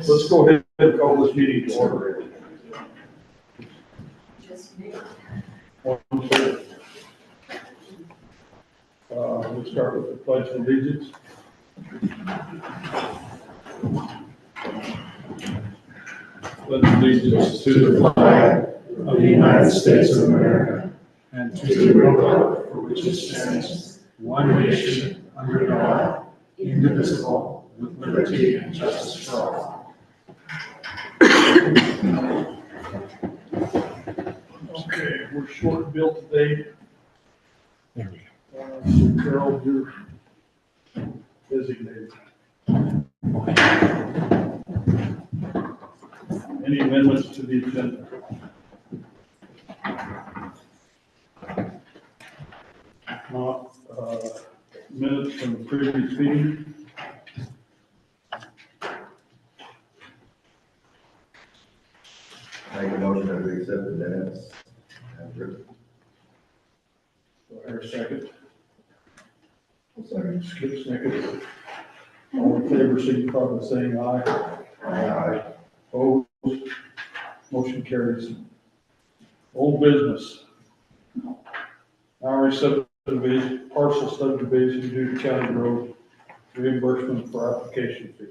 Let's go ahead and call this meeting to order. We'll start with the Pledge of Allegiance. Pledge allegiance to the flag of the United States of America and to the republic for which it stands, one nation, under God, indivisible, with liberty and justice for all. Okay, we're short billed today. There we go. So Carol, you're designated. Any amendments to the agenda? Not, minutes from the previous meeting. Make a motion that we accept the minutes as written. Do I hear a second? Second, Skip second. All in favor, signify by saying aye. Aye. Opposed? Motion carries. Old business. Our subdivision, partial subdivision due to county road reimbursement for application fee.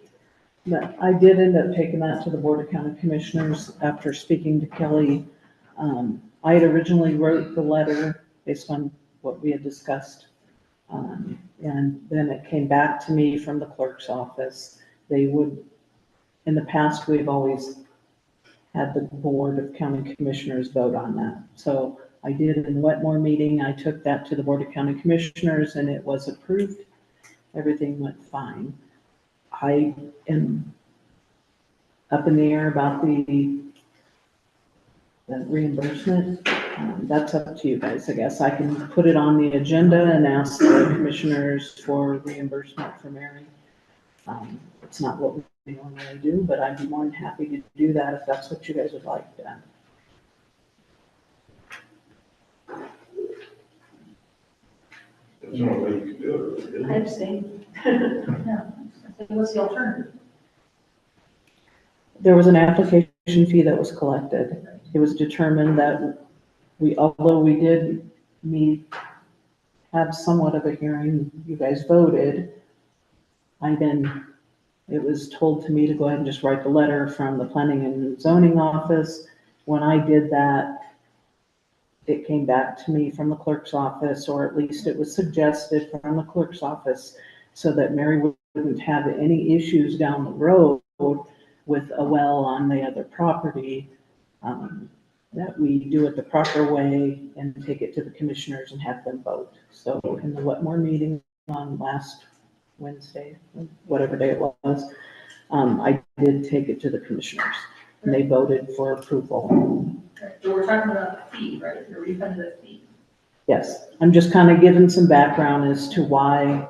But I did end up taking that to the Board of County Commissioners after speaking to Kelly. I had originally wrote the letter based on what we had discussed. And then it came back to me from the clerk's office. They would, in the past, we've always had the Board of County Commissioners vote on that. So I did in the Wetmore meeting, I took that to the Board of County Commissioners and it was approved. Everything went fine. I am up in the air about the reimbursement. That's up to you guys, I guess. I can put it on the agenda and ask the commissioners for reimbursement for Mary. It's not what we normally do, but I'd be more than happy to do that if that's what you guys would like done. There's no way you can do it, is I there? abstain. No. What's the alternative? There was an application fee that was collected. It was determined that although we did have somewhat of a hearing, you guys voted. It was told to me to go ahead and just write the letter from the planning and zoning office. When I did that, it came back to me from the clerk's office, or at least it was suggested from the clerk's office, so that Mary wouldn't have any issues down the road with a well on the other property, that we do it the proper way and take it to the commissioners and have them vote. So in the Wetmore meeting on last Wednesday, whatever day it was, I did take it to the commissioners and they voted for approval. So we're talking about the fee, right? The refund of the fee. Yes, I'm just kind of giving some background as to why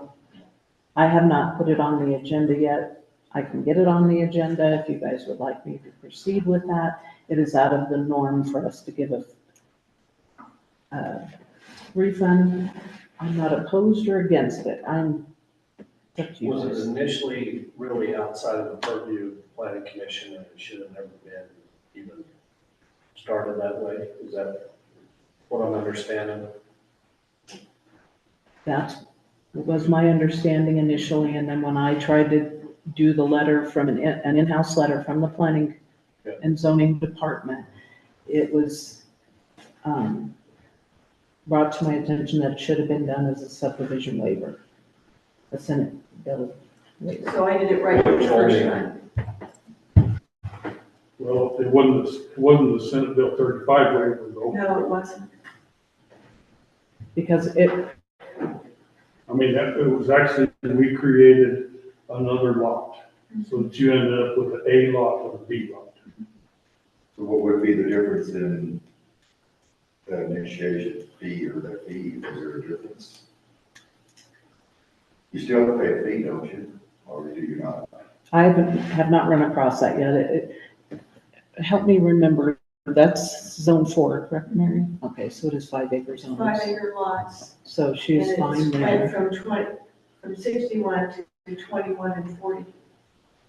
I have not put it on the agenda yet. I can get it on the agenda if you guys would like me to proceed with that. It is out of the norm for us to give a refund. I'm not opposed or against it. Was it initially really outside of the purview of the planning commission and it should have never been even started that way? Is that what I'm understanding? That was my understanding initially, and then when I tried to do the letter from an in-house letter from the planning and zoning department, it was brought to my attention that it should have been done as a subdivision waiver, a Senate bill waiver. So I did it right the first time. Well, it wasn't the Senate Bill 35 waiver though. No, it wasn't. Because it was actually, we created another lot, so that you ended up with an A lot and a B lot. So what would be the difference in the initiation fee or the fee? Is there a difference? You still have to pay a fee, don't you? Or do you not? I have not run across that yet. help me remember, that's zone 4, correct, Mary? Okay, so it is 5 acre zones. 5 acre lots. So she's And fine it's there. spread from 61 to 21 and 40.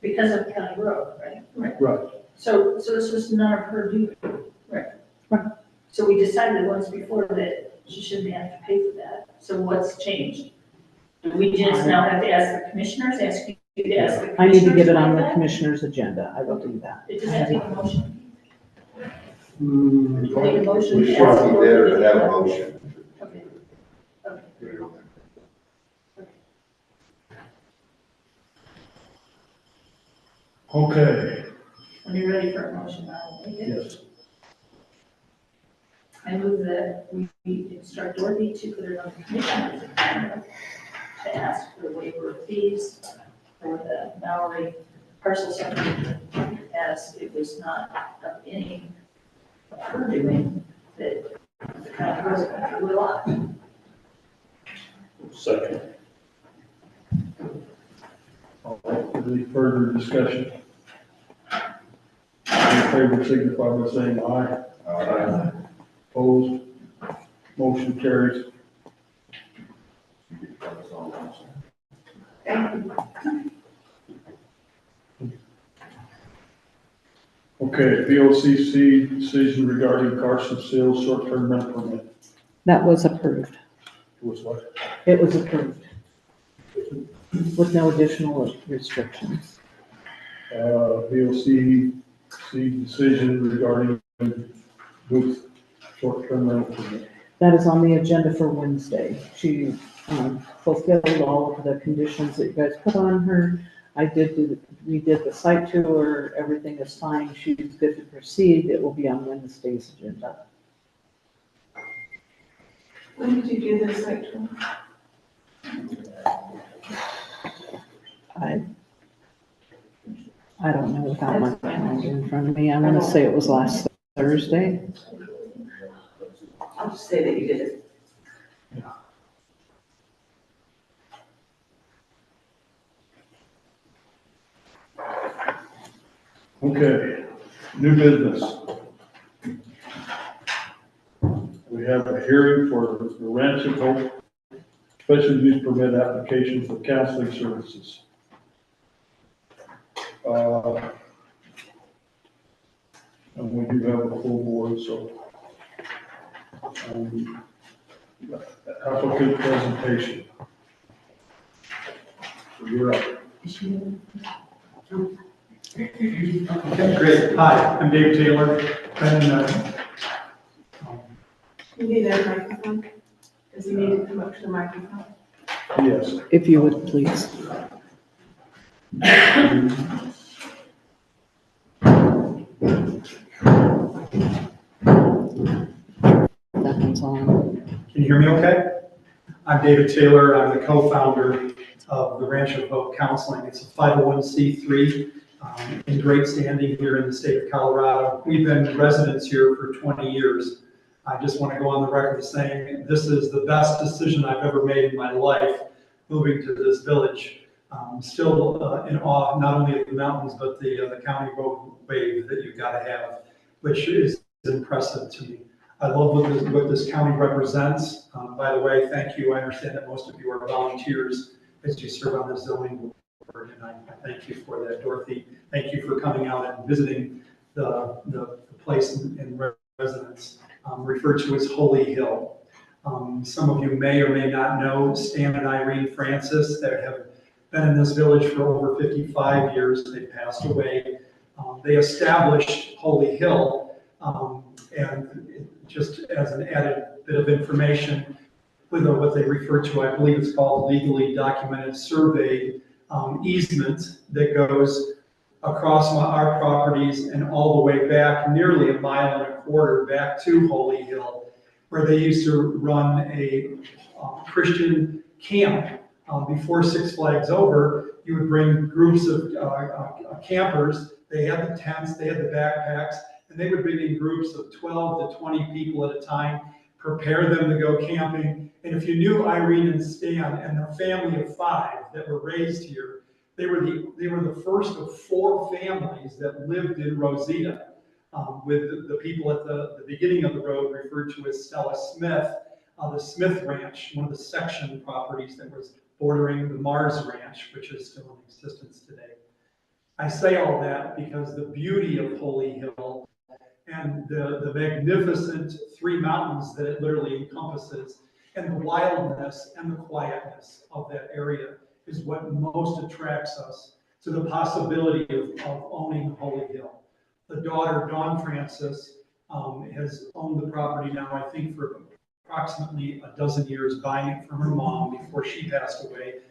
Because of county road, right? Right. So this was none of her doing. Right. Right. So we decided once before that she shouldn't have to pay for that. So what's changed? Do we just now have to ask the commissioners, ask you to ask the commissioners? I need to get it on about the that? commissioner's agenda. I will do that. It does that take a motion? Hmm. Take a motion We to should ask be for better it? to have a motion. Okay. Okay, When you're ready for a motion, I will make it. yes. I move that we instruct Dorothy to put it on the commissioner's agenda to ask for the waiver of fees for the Mallory parcel subdivision, as it was not of any of her doing that the county was going to do a lot. Second. All right, any further discussion? All in favor, signify by saying aye. Aye. Opposed? Motion carries. Okay, VOCC decision regarding Carson Sales short-term rental permit. That was approved. Was what? It was approved with no additional restrictions. VOCC decision regarding booth short-term rental permit. That is on the agenda for Wednesday. She fulfilled all of the conditions that you guys put on her. We did the site tour, everything is fine, she's good to proceed. It will be on Wednesday's agenda. When did you do this site tour? I don't know without my calendar in front of me. I want to say it was last Thursday. I'll just say that you did it. Okay, new business. We have a hearing for the Ranch of Hope special use permit application for counseling services. And we do have a full board, so. Applicant presentation. You're up. Okay, great. Hi, I'm Dave Taylor. And, You need that microphone? Does he need to come up to the microphone? Yes. If you would, please. That one's on. can you hear me okay? I'm David Taylor. I'm the co-founder of the Ranch of Hope Counseling. It's a 501c3 in great standing here in the state of Colorado. We've been residents here for 20 years. I just want to go on the record saying this is the best decision I've ever made in my life, moving to this village. Still in awe, not only of the mountains, but the county roadway that you've got to have, which is impressive to me. I love what this county represents. By the way, thank you. I understand that most of you are volunteers as you serve on the zoning board, and I thank you for that, Dorothy. Thank you for coming out and visiting the place in residence, referred to as Holy Hill. Some of you may or may not know Stan and Irene Francis that have been in this village for over 55 years. They passed away. They established Holy Hill, and just as an added bit of information, with what they refer to, I believe it's called legally documented surveyed easement that goes across our properties and all the way back, nearly 1.25 miles back to Holy Hill, where they used to run a Christian camp. Before Six Flags Over, you would bring groups of campers. They had the tents, they had the backpacks, and they would bring in groups of 12 to 20 people at a time, prepare them to go camping. And if you knew Irene and Stan and their family of 5 that were raised here, they were the first of 4 families that lived in Rosita. with the people at the beginning of the road referred to as Stella Smith, the Smith Ranch, one of the section properties that was bordering the Mars Ranch, which is still in existence today. I say all that because the beauty of Holy Hill and the magnificent three mountains that it literally encompasses, and the wildness and the quietness of that area is what most attracts us to the possibility of owning Holy Hill. The daughter, Dawn Francis, has owned the property now, I think, for approximately a dozen years, buying it from her mom before she passed away.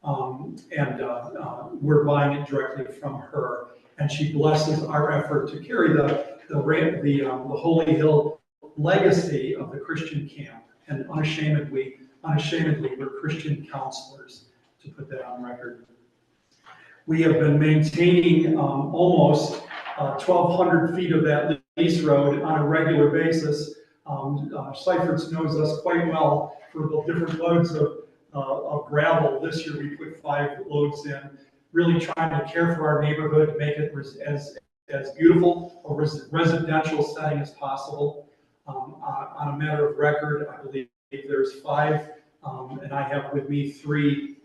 We're buying it directly from her. And she blesses our effort to carry the Holy Hill legacy of the Christian camp. And unashamedly, we're Christian counselors, to put that on record. We have been maintaining almost 1,200 feet of that lease road on a regular basis. Seifert's knows us quite well for the different loads of gravel. This year we put 5 loads in, really trying to care for our neighborhood, make it as beautiful a residential setting as possible. On a matter of record, I believe there's 5, and I have with me 3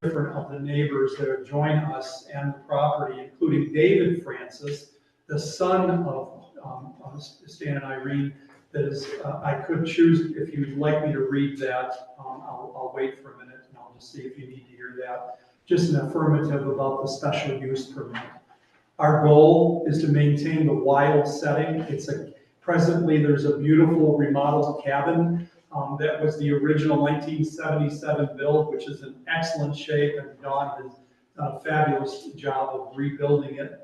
different of the neighbors that have joined us and the property, including David Francis, the son of Stan and Irene. That is, I could choose, if you'd like me to read that, I'll wait for a minute and I'll just see if you need to hear that. Just an affirmative about the special use permit. Our goal is to maintain the wild setting. Presently there's a beautiful remodeled cabin that was the original 1977 build, which is in excellent shape, and Dawn has done a fabulous job of rebuilding it.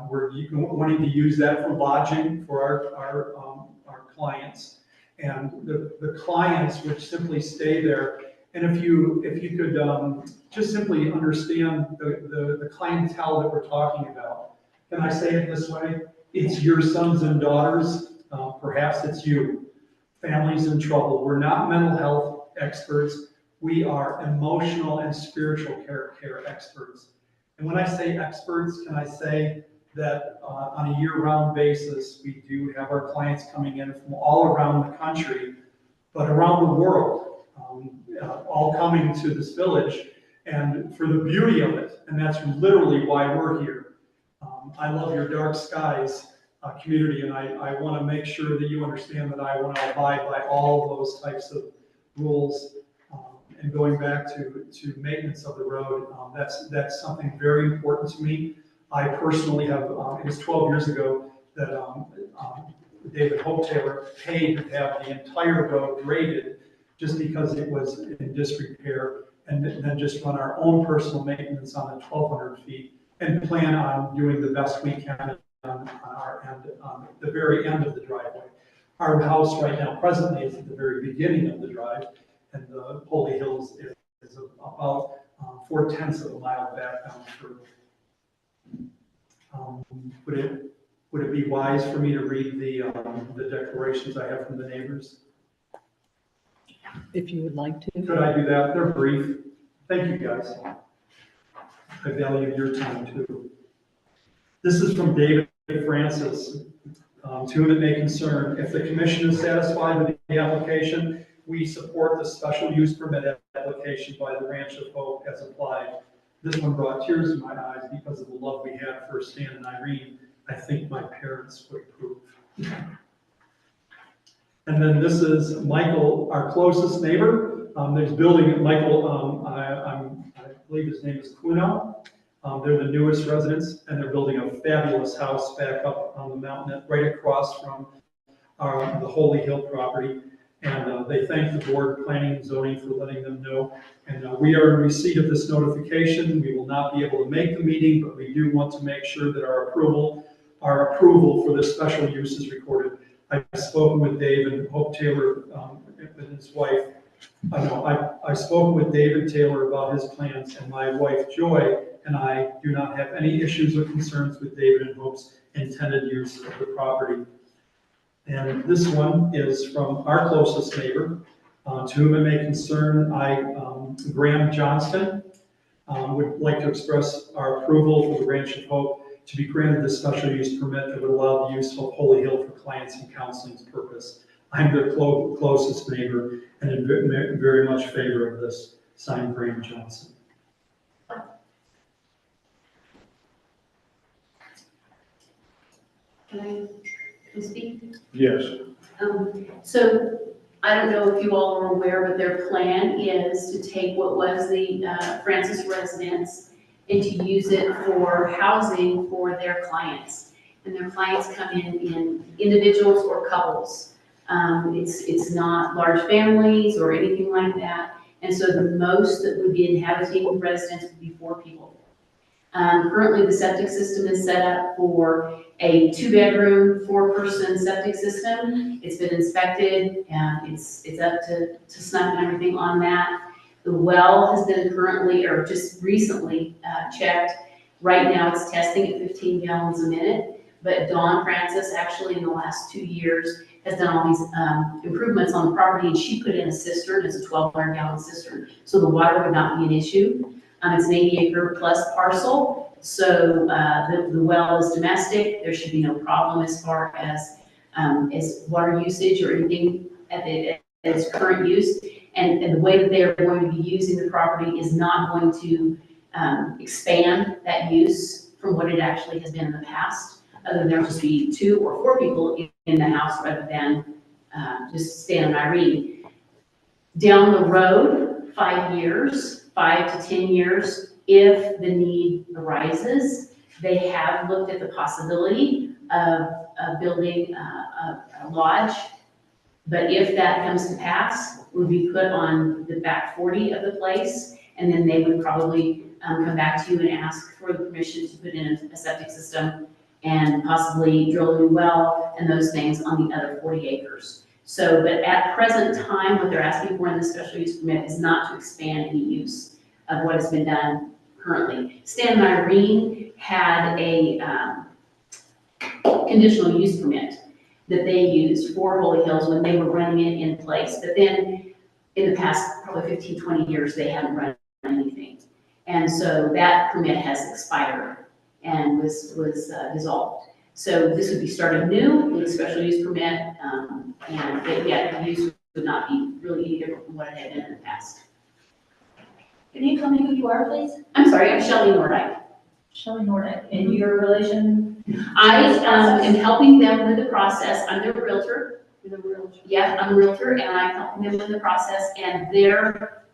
We're wanting to use that for lodging for our clients, and the clients would simply stay there. And if you could just simply understand the clientele that we're talking about, can I say it this way? It's your sons and daughters, perhaps it's you, families in trouble. We're not mental health experts. We are emotional and spiritual care experts. And when I say experts, can I say that on a year-round basis, we do have our clients coming in from all around the country, but around the world, all coming to this village, and for the beauty of it. And that's literally why we're here. I love your dark skies community, and I want to make sure that you understand that I want to abide by all of those types of rules. And going back to maintenance of the road, that's something very important to me. I personally have, it was 12 years ago that David Hope Taylor paid to have the entire road graded just because it was in disrepair, and then just run our own personal maintenance on the 1,200 feet and plan on doing the best we can on our end, on the very end of the driveway. Our house right now presently is at the very beginning of the drive, and the Holy Hills is about 4/10 of a mile back down through. Would it be wise for me to read the declarations I have from the neighbors? If you would like to. Could I do that? They're brief. Thank you, guys. I value your time too. This is from David Francis. To whom it may concern, if the commission is satisfied with the application, we support the special use permit application by the Ranch of Hope as applied. This one brought tears to my eyes because of the love we had for Stan and Irene. I think my parents would approve. And then this is Michael, our closest neighbor. There's building at Michael, I believe his name is Kuno. They're the newest residents, and they're building a fabulous house back up on the mountain, right across from the Holy Hill property. And they thank the board, planning and zoning, for letting them know. And we are in receipt of this notification. We will not be able to make the meeting, but we do want to make sure that our approval for this special use is recorded. I've spoken with Dave and Hope Taylor and his wife. I've spoken with David Taylor about his plans, and my wife Joy and I do not have any issues or concerns with David and Hope's intended use of the property. And this one is from our closest neighbor, to whom it may concern. Graham Johnston, would like to express our approval for the Ranch of Hope to be granted the special use permit that would allow the use of Holy Hill for clients and counseling purpose. I'm their closest neighbor and in very much favor of this. Signed, Graham Johnson. Can I speak? Yes. So I don't know if you all are aware, but their plan is to take what was the Francis residence and to use it for housing for their clients. And their clients come in individuals or couples. It's not large families or anything like that. And so the most that would be inhabiting the residence would be 4 people. Currently, the septic system is set up for a 2-bedroom, 4-person septic system. It's been inspected, and it's up to snuff and everything on that. The well has been currently, or just recently, checked. Right now, it's testing at 15 gallons a minute, but Dawn Francis, actually in the last 2 years, has done all these improvements on the property, and she put in a cistern. It's a 1,200-gallon cistern, so the water would not be an issue. It's an 80-acre plus parcel, so the well is domestic. There should be no problem as far as water usage or anything at its current use. And the way that they are going to be using the property is not going to expand that use from what it actually has been in the past, other than there'll just be 2 or 4 people in the house rather than just Stan and Irene. Down the road, 5 years, 5 to 10 years, if the need arises, they have looked at the possibility of building a lodge. But if that comes to pass, it would be put on the back 40 of the place, and then they would probably come back to you and ask for the permission to put in a septic system and possibly drill a new well and those things on the other 40 acres. So, but at present time, what they're asking for in the special use permit is not to expand any use of what has been done currently. Stan and Irene had a conditional use permit that they used for Holy Hills when they were running it in place. But then in the past, probably 15, 20 years, they haven't run anything. And so that permit has expired and was dissolved. So this would be starting new with a special use permit, the use would not be really any different from what it had been in the past. Can you tell me who you are, please? I'm sorry, I'm Shelley Nordyke. Shelley Nordic, and your relation? I am helping them with the process. I'm their realtor. You're the realtor. Yeah, I'm a realtor, and I'm helping them with the process, and their,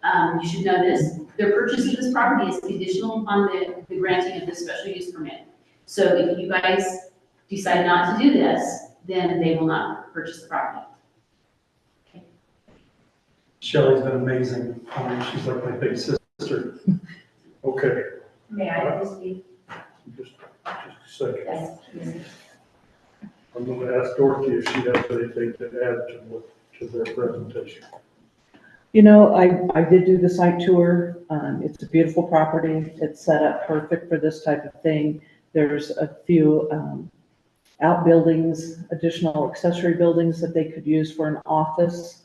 you should know this, their purchase of this property is conditional upon the granting of the special use permit. So if you guys decide not to do this, then they will not purchase the property. Shelley's been amazing. She's like my big sister. Okay, May I please speak? just a second. Yes. I'm going to ask Dorothy if she has anything to add to their presentation. You know, I did do the site tour. It's a beautiful property. It's set up perfect for this type of thing. There's a few outbuildings, additional accessory buildings that they could use for an office,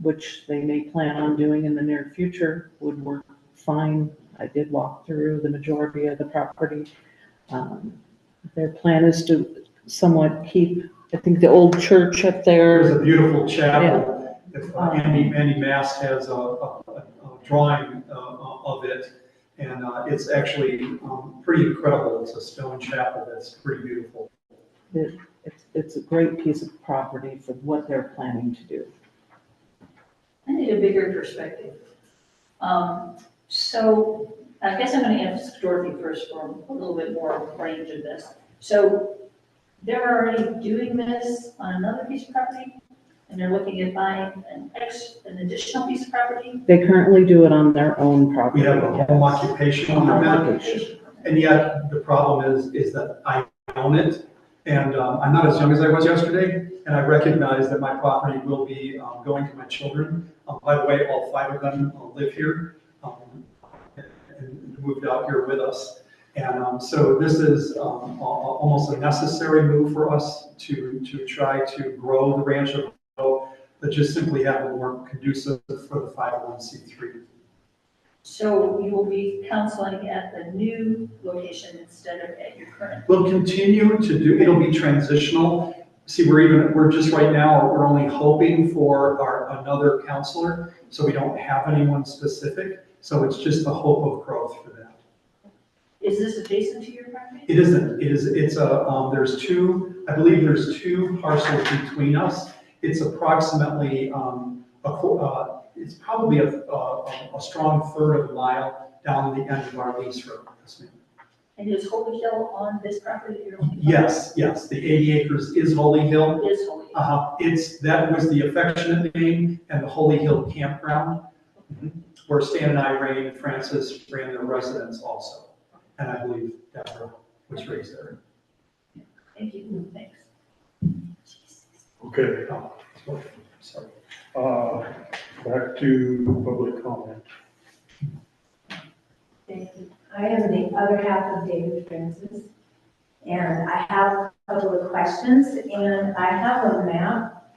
which they may plan on doing in the near future, would work fine. I did walk through the majority of the property. Their plan is to somewhat keep, I think, the old church up There's there. a beautiful chapel. If Andy Mast has a drawing of it, and it's actually pretty incredible. It's a stone chapel that's pretty beautiful. It's a great piece of property for what they're planning to do. I need a bigger perspective. So I guess I'm going to ask Dorothy first for a little bit more range of this. So they're already doing this on another piece of property, and they're looking at buying an additional piece of property? They currently do it on their own We property. have a home occupation permit, Occupation. and yet the problem is that I own it, and I'm not as young as I was yesterday, and I recognize that my property will be going to my children. By the way, all 5 of them live here and moved out here with us. And so this is almost a necessary move for us to try to grow the Rancho, but just simply have it more conducive for the 501c3. So you will be counseling at the new location instead of at your current? We'll continue to do, it'll be transitional. See, we're just right now, we're only hoping for another counselor, so we don't have anyone specific. So it's just the hope of growth for that. Is this adjacent to your property? It isn't, it's there's two, I believe there's two parcels between us. It's approximately, it's probably a strong third of a mile down the end of our lease road. Yes, ma'am. And is Holy Hill on this property that you're looking for? Yes, the 80 acres is Holy Hill. Is Holy Hill. That was the affectionate name, and the Holy Hill Campground, where Stan and I ran, and Francis ran the residence also. And I believe Deborah was raised there. Thank you, thanks. Okay, Sorry. back to public comment. Thank you. I am the other half of David Francis, and I have a couple of questions, and I have a map.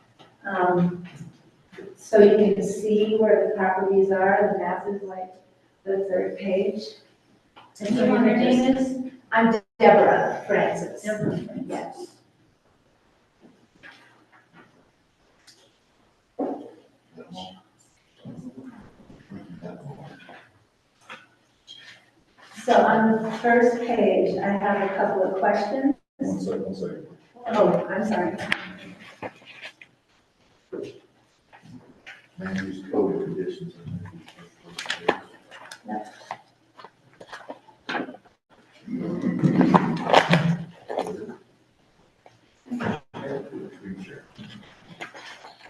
So you can see where the properties are. The map is like the third page. And you know what your name is? I'm Deborah Francis. Deborah Francis. Yes. So on the first page, I have a couple of questions. One second. Oh, I'm sorry. Land use code conditions.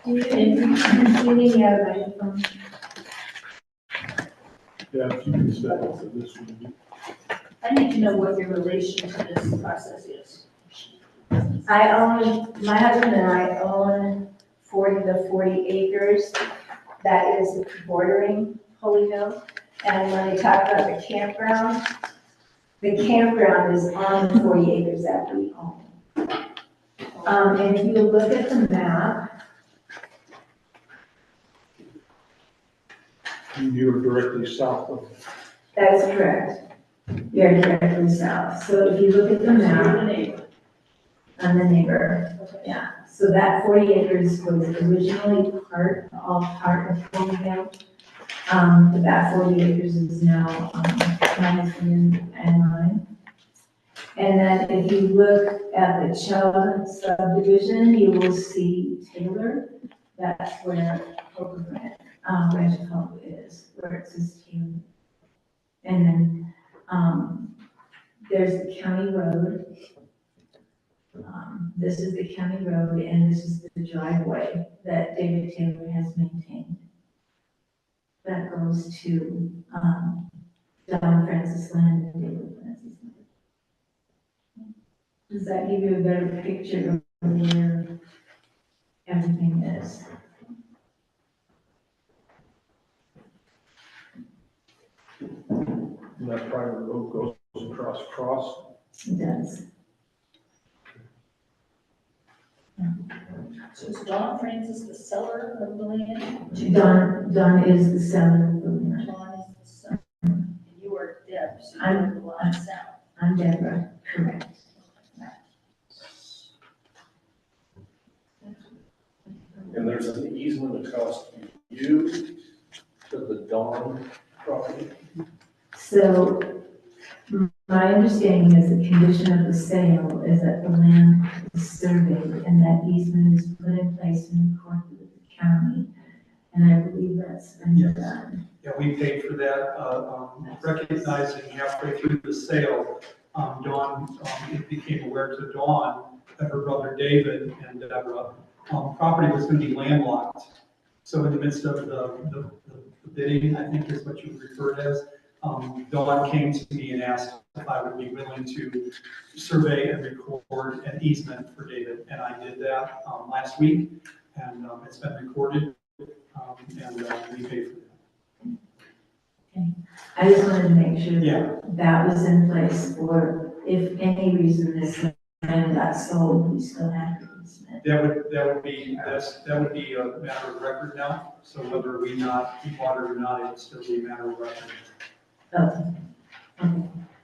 Do you need the other microphone? Yeah, if you can step up for this one. I need to know what your relation to this process is. My husband and I own 40 acres that is bordering Holy Hill. And when they talk about the campground is on the 40 acres that we own. And if you look at the map, You're directly south of. that is correct. You're directly south. So if you look at the You're map, the neighbor. I'm the neighbor. Yeah, so that 40 acres was originally all part of Holy Hill. But that 40 acres is now, my husband and mine. And then if you look at the Chubb subdivision, you will see Taylor. That's where Hope Ranch of Hope is, where it says Taylor. And then, there's the county road. This is the county road, and this is the driveway that David Taylor has maintained. That goes to, Don Francis Land and David Francis Land. Does that give you a better picture of where everything is? And that private road goes across. It does. So is Don Francis the seller of the land? Don is the seller of the land. Don is the seller. And you are Deb, so you own the lot south. I'm Deborah, correct. And there's an easement across you to the Dawn property? So my understanding is the condition of the sale is that the land is surveyed and that easement is put in place in accord with the county. And I believe that's been Yes. done. Yeah, we paid for that, recognizing halfway through the sale, Dawn, it became aware to Dawn that her brother David and Deborah, property was going to be landlocked. So in the midst of the bidding, I think is what you would refer to as, Dawn came to me and asked if I would be willing to survey and record an easement for David, and I did that last week, and it's been recorded, and we paid for that. I just wanted to make sure Yeah. that that was in place for if any reason this land got sold, we still had the easement. that would be a matter of record now. So whether we not keep water or not, it would still be a matter of record. Okay.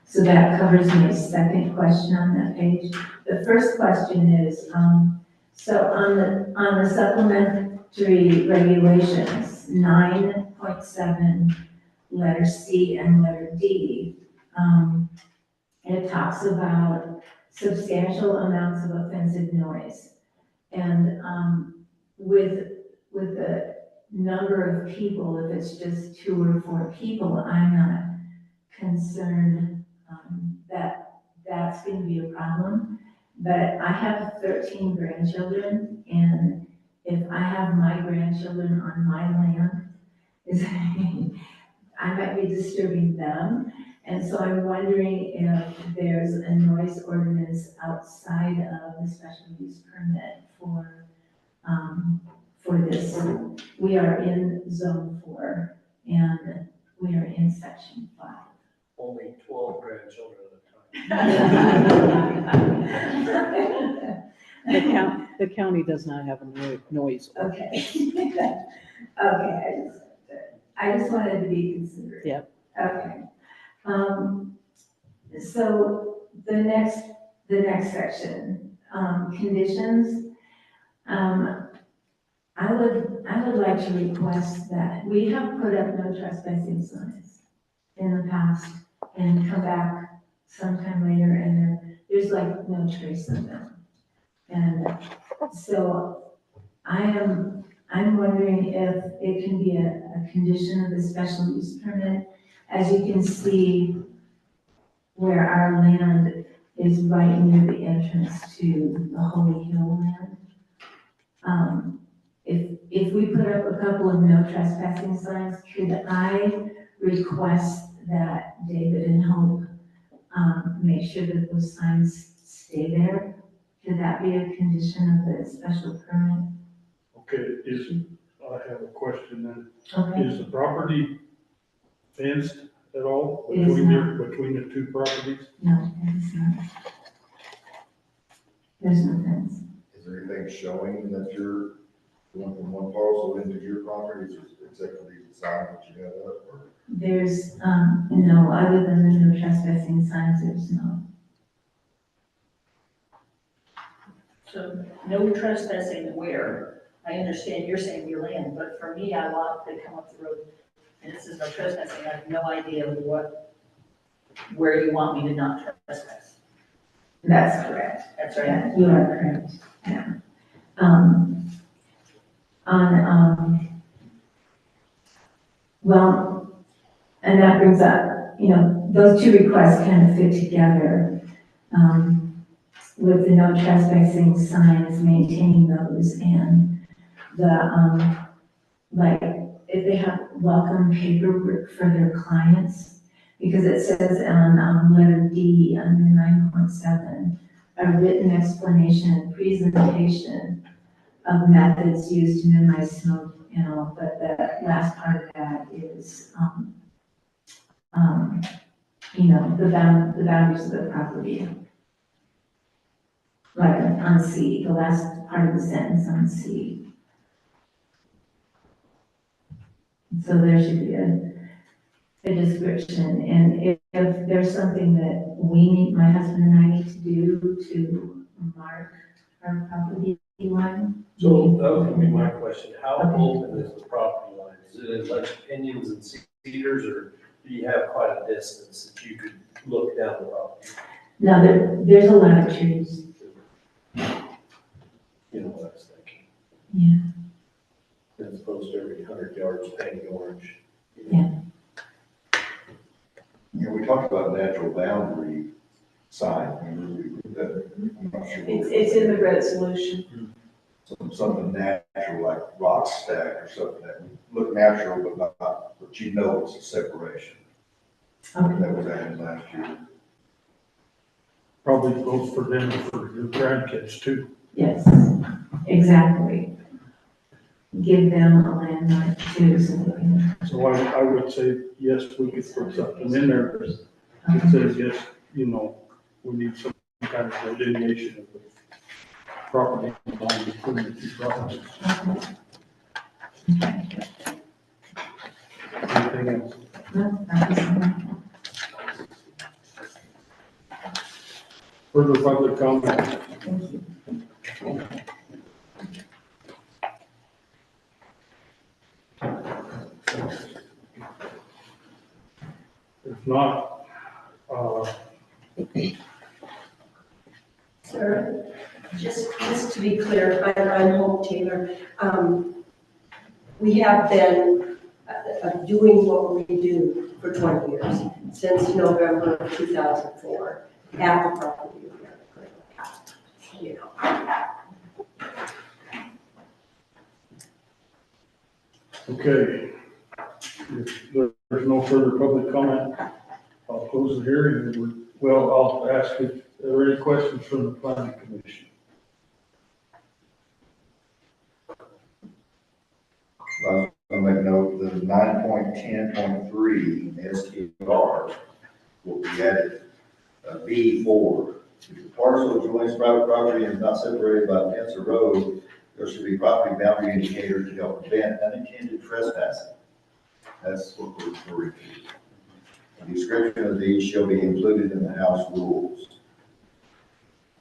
So that covers my second question on that page. The first question is, so on the supplementary regulations, 9.7, letter C and letter D, it talks about substantial amounts of offensive noise. And with the number of people, if it's just 2 or 4 people, I'm not concerned that that's going to be a problem. But I have 13 grandchildren, and if I have my grandchildren on my land, I might be disturbing them. And so I'm wondering if there's a noise ordinance outside of the special use permit for this. We are in zone 4 and we are in section 5. Only 12 grandchildren at a time. The county does not have a noise. Okay. Okay, I just wanted to be considerate. Yep. Okay. So the next section, conditions. I would like to request that we have put up no trespassing signs in the past and come back sometime later and there's like no trace of them. And so I'm wondering if it can be a condition of the special use permit. As you can see, where our land is right near the entrance to the Holy Hill land. If we put up a couple of no trespassing signs, could I request that David and Hope make sure that those signs stay there? Could that be a condition of the special permit? Okay, I have a question then. Okay. Is the property fenced at all It is between the 2 properties? No, it's not. There's no fence. Is there anything showing that you're going from one parcel into your property, except for these signs that you have up? Or? There's, no, other than the no trespassing signs, there's no. So no trespassing where? I understand you're saying your land, but for me, I walk, they come up the road, and this is no trespassing, I have no idea where you want me to not trespass. That's correct. That's right. Yeah, you are correct, yeah. Well, and that brings up, those 2 requests kind of fit together. With the no trespassing signs, maintaining those, and the, like, if they have welcome paperwork for their clients, because it says on letter D under 9.7, a written explanation and presentation of methods used to minimize smoke, but the last part of that is, the boundaries of the property. Like on C, the last part of the sentence on C. So there should be a description, and if there's something that we need, my husband and I need to do to mark our property line. So that was gonna be my question. How open is the property line? Is it as much pinions and cedars, or do you have quite a distance that you could look down the property? No, there's a lot of trees. You know what I was thinking? Yeah. As opposed to every 100 yards painted orange. We talked about natural boundary sign. I'm not sure. It's in the resolution. Something natural, like rock stack or something that would look natural, but it's a separation. Okay. That was added last year. Probably both for them and for your grandkids too. Yes, exactly. Give them a landmark too, so they can. So I would say, yes, we could put something in there that says, yes, we need some kind of delineation of property line between the two properties. Anything else? No, that was fine. Further public comment? Thank you. If not, Sarah, just to be clear, I'm Hope Taylor. We have been doing what we do for 20 years, since November of 2004, at the property. You know. okay. If there's no further public comment, I'll close the hearing. Well, I'll ask if there are any questions from the planning commission. I'll make note, the 9.10.3 STR will be added, B4. If the parcel joins private property and is not separated by a fence or road, there should be property boundary indicator to help prevent unintended trespassing. That's what we're referring to. The description of these shall be included in the house rules.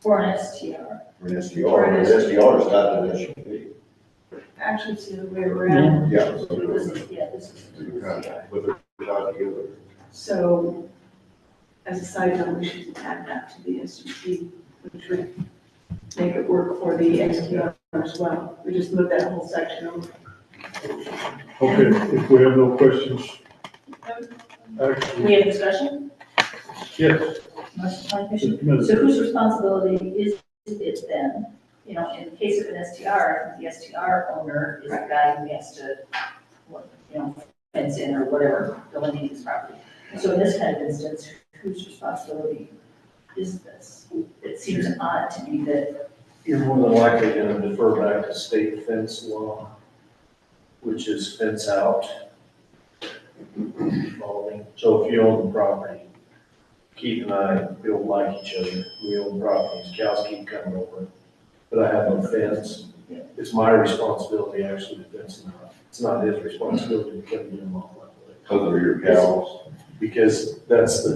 For an STR. For an STR, the STR is not the initial fee. Actually, it's the other way around. Yeah. This is. With the tied together. So, as a side note, we should add that to the SUP, which would make it work for the STR as well. We just moved that whole section over. Okay, if we have no questions. We have discussion? Yes. So whose responsibility is it then? You know, in the case of an STR, the STR owner is the guy who has to, fence in or whatever, delineate his property. So in this kind of instance, whose responsibility is this? It seems odd to me that, You're more than likely going to defer back to state fence law, which is fence out. Following. So if you own the property, Keith and I don't like each other. We own properties, cows keep coming over. But I have no fence. It's my responsibility actually to fence them out. It's not his responsibility to come in and off my way. Those are your cows. Because that's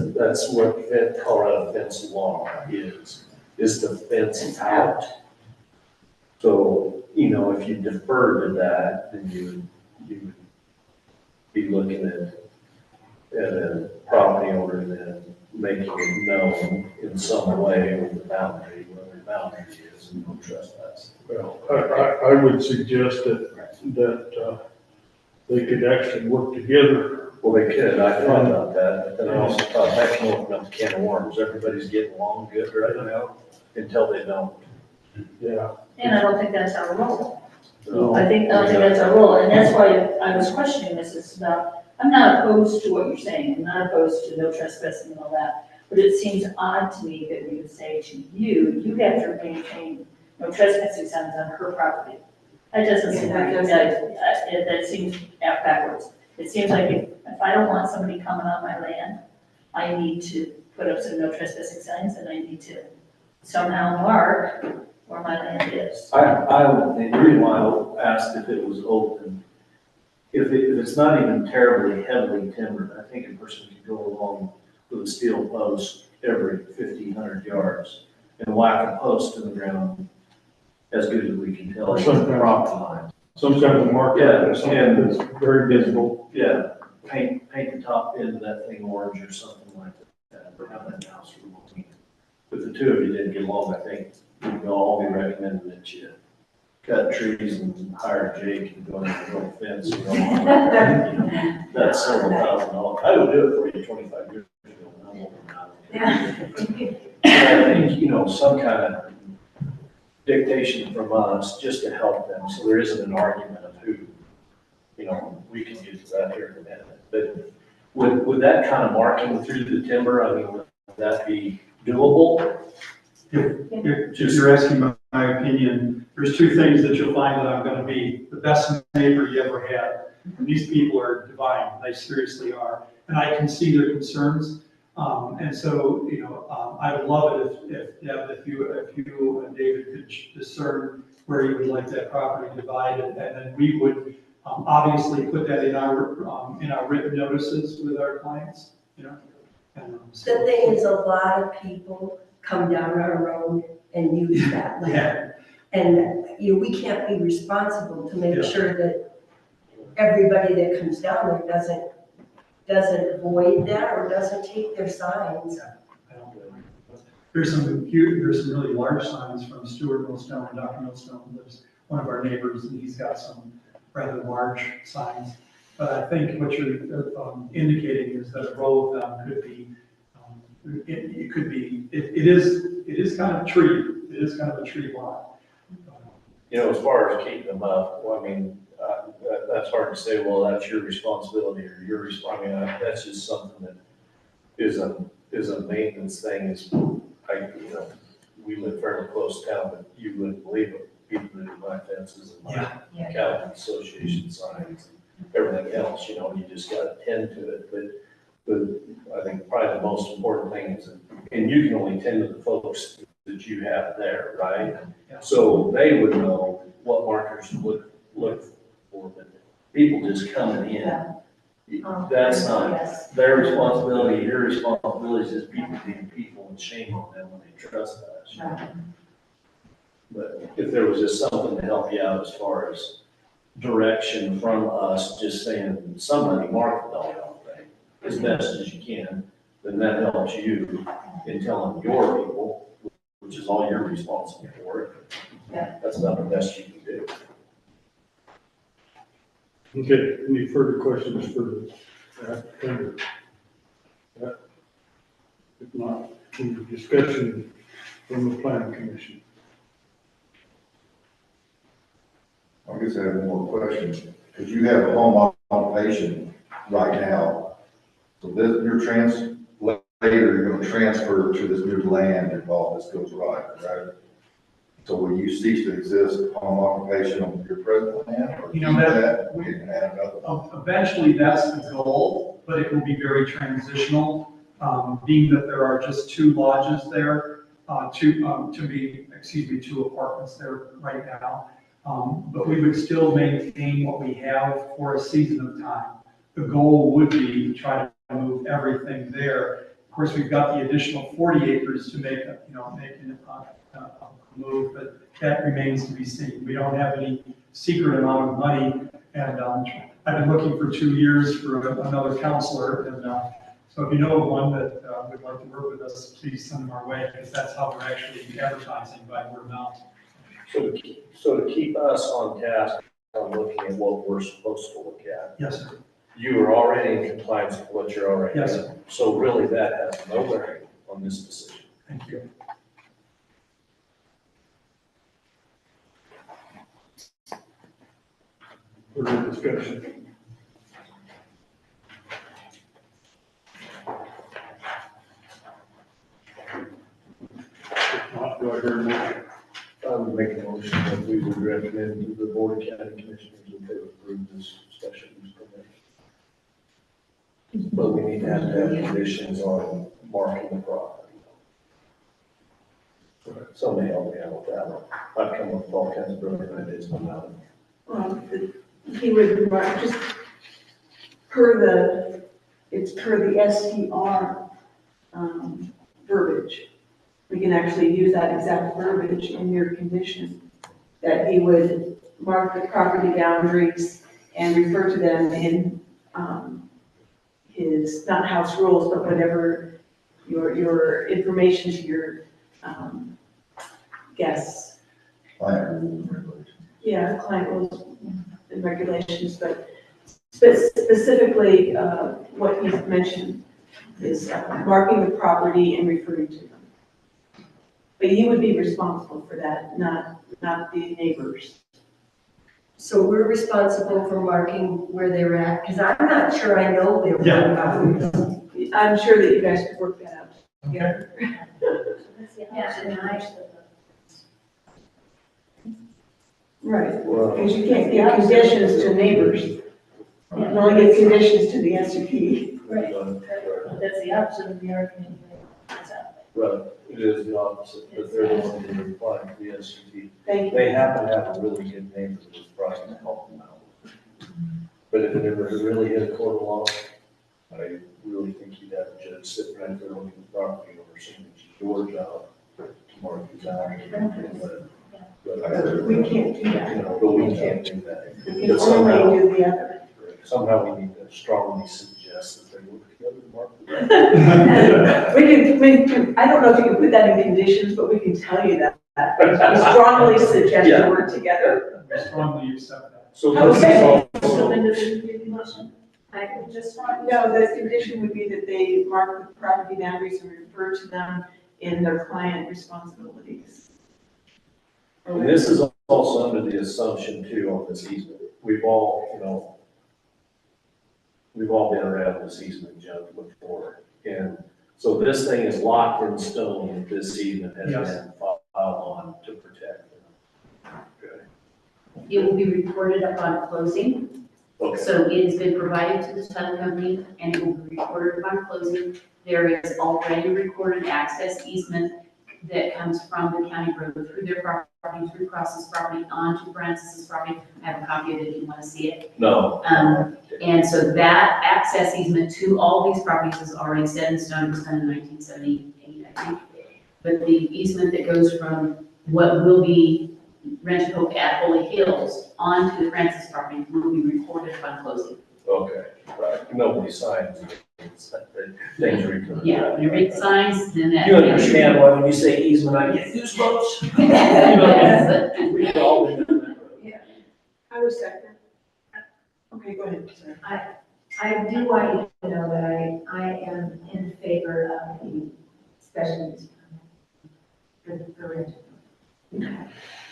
what Colorado fence law is to fence out. So, if you defer to that, then you would be looking at a property owner then making it known in some way with the boundary, where the boundary is, and no trespass. Well, I would suggest that they could actually work together. Well, they could, I thought about that, but then I also thought that can open up a can of worms. Everybody's getting along good right now until they don't. Yeah. and I don't think that's our role. So, I don't think that's our role, and that's why I was questioning this, is about, I'm not opposed to what you're saying, I'm not opposed to no trespassing and all that, but it seems odd to me that we would say to you, you have to maintain no trespassing signs on her property. That doesn't seem like, that seems backwards. It seems like if I don't want somebody coming on my land, I need to put up some no trespassing signs, and I need to somehow mark where my land is. I would think, the reason why I asked if it was open, if it's not even terribly heavily timbered, I think a person could go along with a steel post every 1,500 yards and whack a post in the ground as good as we can tell. Or some kind of property line. Some kind of marker, something and- that's very visible. Yeah, paint the top end of that thing orange or something like that, or have that house removed. If the two of you didn't get along, I think we'd all be recommending that you cut trees and hire Jake and go into the fence. That's several $1,000s. I would do it for you 25 years ago when I'm older now. But I think, some kind of dictation from us just to help them, so there isn't an argument of who, we can get to that here in a minute. But would that kind of marking through the timber, would that be doable? If you're asking my opinion, there's two things that you'll find that I'm gonna be the best neighbor you ever had. And these people are divine, they seriously are. And I can see their concerns. And so, I would love it if Deb, if you and David could discern where you would like that property divided, and then we would obviously put that in our written notices with our clients, And, The thing is, a lot of people come down our road and use that land. Yeah, And, we can't be responsible to make Yeah. sure that everybody that comes down there doesn't void that or doesn't take their signs. I don't know. There's some really large signs from Stuart Millstone and Dr. Millstone, there's one of our neighbors, and he's got some rather large signs. But I think what you're indicating is that a row of them could be, it is kind of a tree, it is kind of a tree lot. As far as keeping them up, well, I mean, that's hard to say, well, that's your responsibility or your that's just something that is a maintenance thing, we live fairly close to town, but you wouldn't believe it, people that do my fences and my Yeah. county association signs, and everything else, you just gotta tend to it, but I think probably the most important thing is, and you can only tend to the folks that you have there, right? Yeah. So they would know what markers to look for, but people just coming in, that's not Yes. their responsibility, your responsibility is just people being people, and shame on them when they trespass. Right. But if there was just something to help you out as far as direction from us, just saying, somebody mark the doggone thing as best as you can, then that helps you in telling your people, which is all you're responsible for. Yeah. That's about the best you can do. Okay, any further questions for that tender? Yeah. If not, any discussion from the planning commission? I guess I have one more question, because you have a home occupation right now. So this, later, you're gonna transfer to this new land if all this goes right? So will you cease to exist home occupation on your present land? Or We can add another one? Eventually, that's the goal, but it will be very transitional, being that there are just two lodges there, two apartments there right now. But we would still maintain what we have for a season of time. The goal would be to try to move everything there. Of course, we've got the additional 40 acres to make a move, but that remains to be seen. We don't have any secret amount of money, and I've been looking for 2 years for another counselor, and so if you know of one that would like to work with us, please send them our way, because that's how we're actually advertising, by word of mouth. So to keep us on task on looking at what we're supposed to look at, Yes, sir. you are already in compliance with what you're already Yes, doing. So really that has no bearing on this decision. Thank you. Further discussion? If not, do I hear a motion? I would make a motion that we would recommend to the Board of County Commissioners that they would approve this special use permit. But we need to have conditions on marking the property. Somebody help me out with that one. I've come up with all kinds of brilliant ideas on that one. He would mark just it's per the STR verbiage. We can actually use that exact verbiage in your condition, that he would mark the property boundaries and refer to them in his, not house rules, but whatever your information to your guests. Yeah, client rules and regulations, but specifically, what he's mentioned is marking the property and referring to them. But you would be responsible for that, not the neighbors. So we're responsible for marking where they're at, because I'm not sure I know their boundaries. I'm sure that you guys could work that out together. Yeah, and Right, Well, because you can't give conditions to neighbors. You can only give conditions to the SUP. Right. Right. That's the opposite of the argument. That's out. Right, it is the opposite, but they're the ones that are applying for the SUT. Thank you. They happen to have a really good name for this project to help them out. But if it ever really hit a court of law, I really think you'd have a judge sitting right there looking at the property owner saying it's your job to mark these out. But, We can't do that. you know, but we can't do that. We can But somehow, only do the other. somehow we need to strongly suggest that they work together to mark the I don't know if you can put that in conditions, but we can tell you that. We strongly suggest Yeah. to work together. I strongly accept that. So this is also. So then does it give you motion? I can Just No, the condition would be that they mark the property boundaries and refer to them in their client responsibilities. And this is also under the assumption too on this easement. We've all, you know, we've all been around this easement junk before. And so this thing is locked in stone, this easement has Yes. been filed on to protect them. Okay. It will be recorded upon closing. Okay, So it has been provided to the title company and it will be recorded upon closing. There is already recorded access easement that comes from the county road through their property, through Cross's property, onto Francis's property. I have a copy of it if you want to see it. no. And so that access easement to all these properties is already set in stone. It was done in 1978, I think. But the easement that goes from what will be Rancho Hope at Holy Hills onto the Francis property will be recorded upon closing. Okay, right. Nobody signs. Things are recorded. Yeah, when you read the signs, then that. You understand why when you say easement, I get goosebumps? Yes. We've all been down that road. I was second. Okay, go ahead, sir. I do want you to know that I am in favor of the special use permit for rental.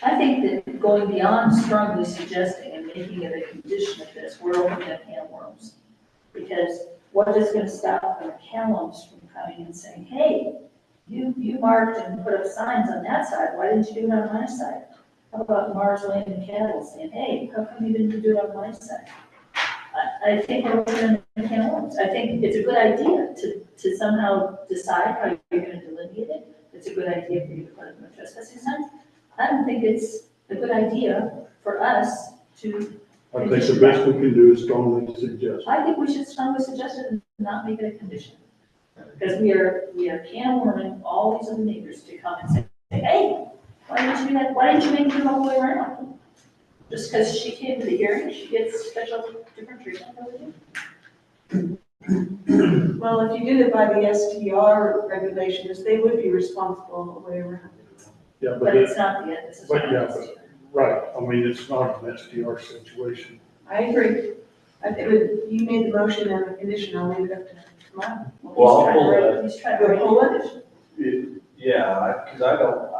I think that going beyond strongly suggesting and making it a condition of this, we're opening a can of worms. Because what is going to stop the McCallums from coming and saying, hey, you marked and put up signs on that side, why didn't you do it on my side? How about Mars Land and Cattle saying, hey, how come you didn't do it on my side? I think we're opening a can of worms. I think it's a good idea to somehow decide how you're going to delineate it. It's a good idea for you to put up no trespassing signs. I don't think it's a good idea for us to. I think the best we can do is strongly suggest. I think we should strongly suggest it and not make it a condition. Because we are can warming all these other neighbors to come and say, hey, why didn't you do that? Why didn't you make it all the way around? Just because she came to the hearing, she gets special different treatment over you. Well, if you did it by the STR regulations, they would be responsible all the way around. Yeah, But it's not the end, this is. but not yeah, the right, I mean, it's not an STR situation. I agree. I think that you made the motion and the condition, I'll leave it up to Mark. Well, I'll pull that. He's trying to You'll write pull a it? condition. Yeah, because I don't,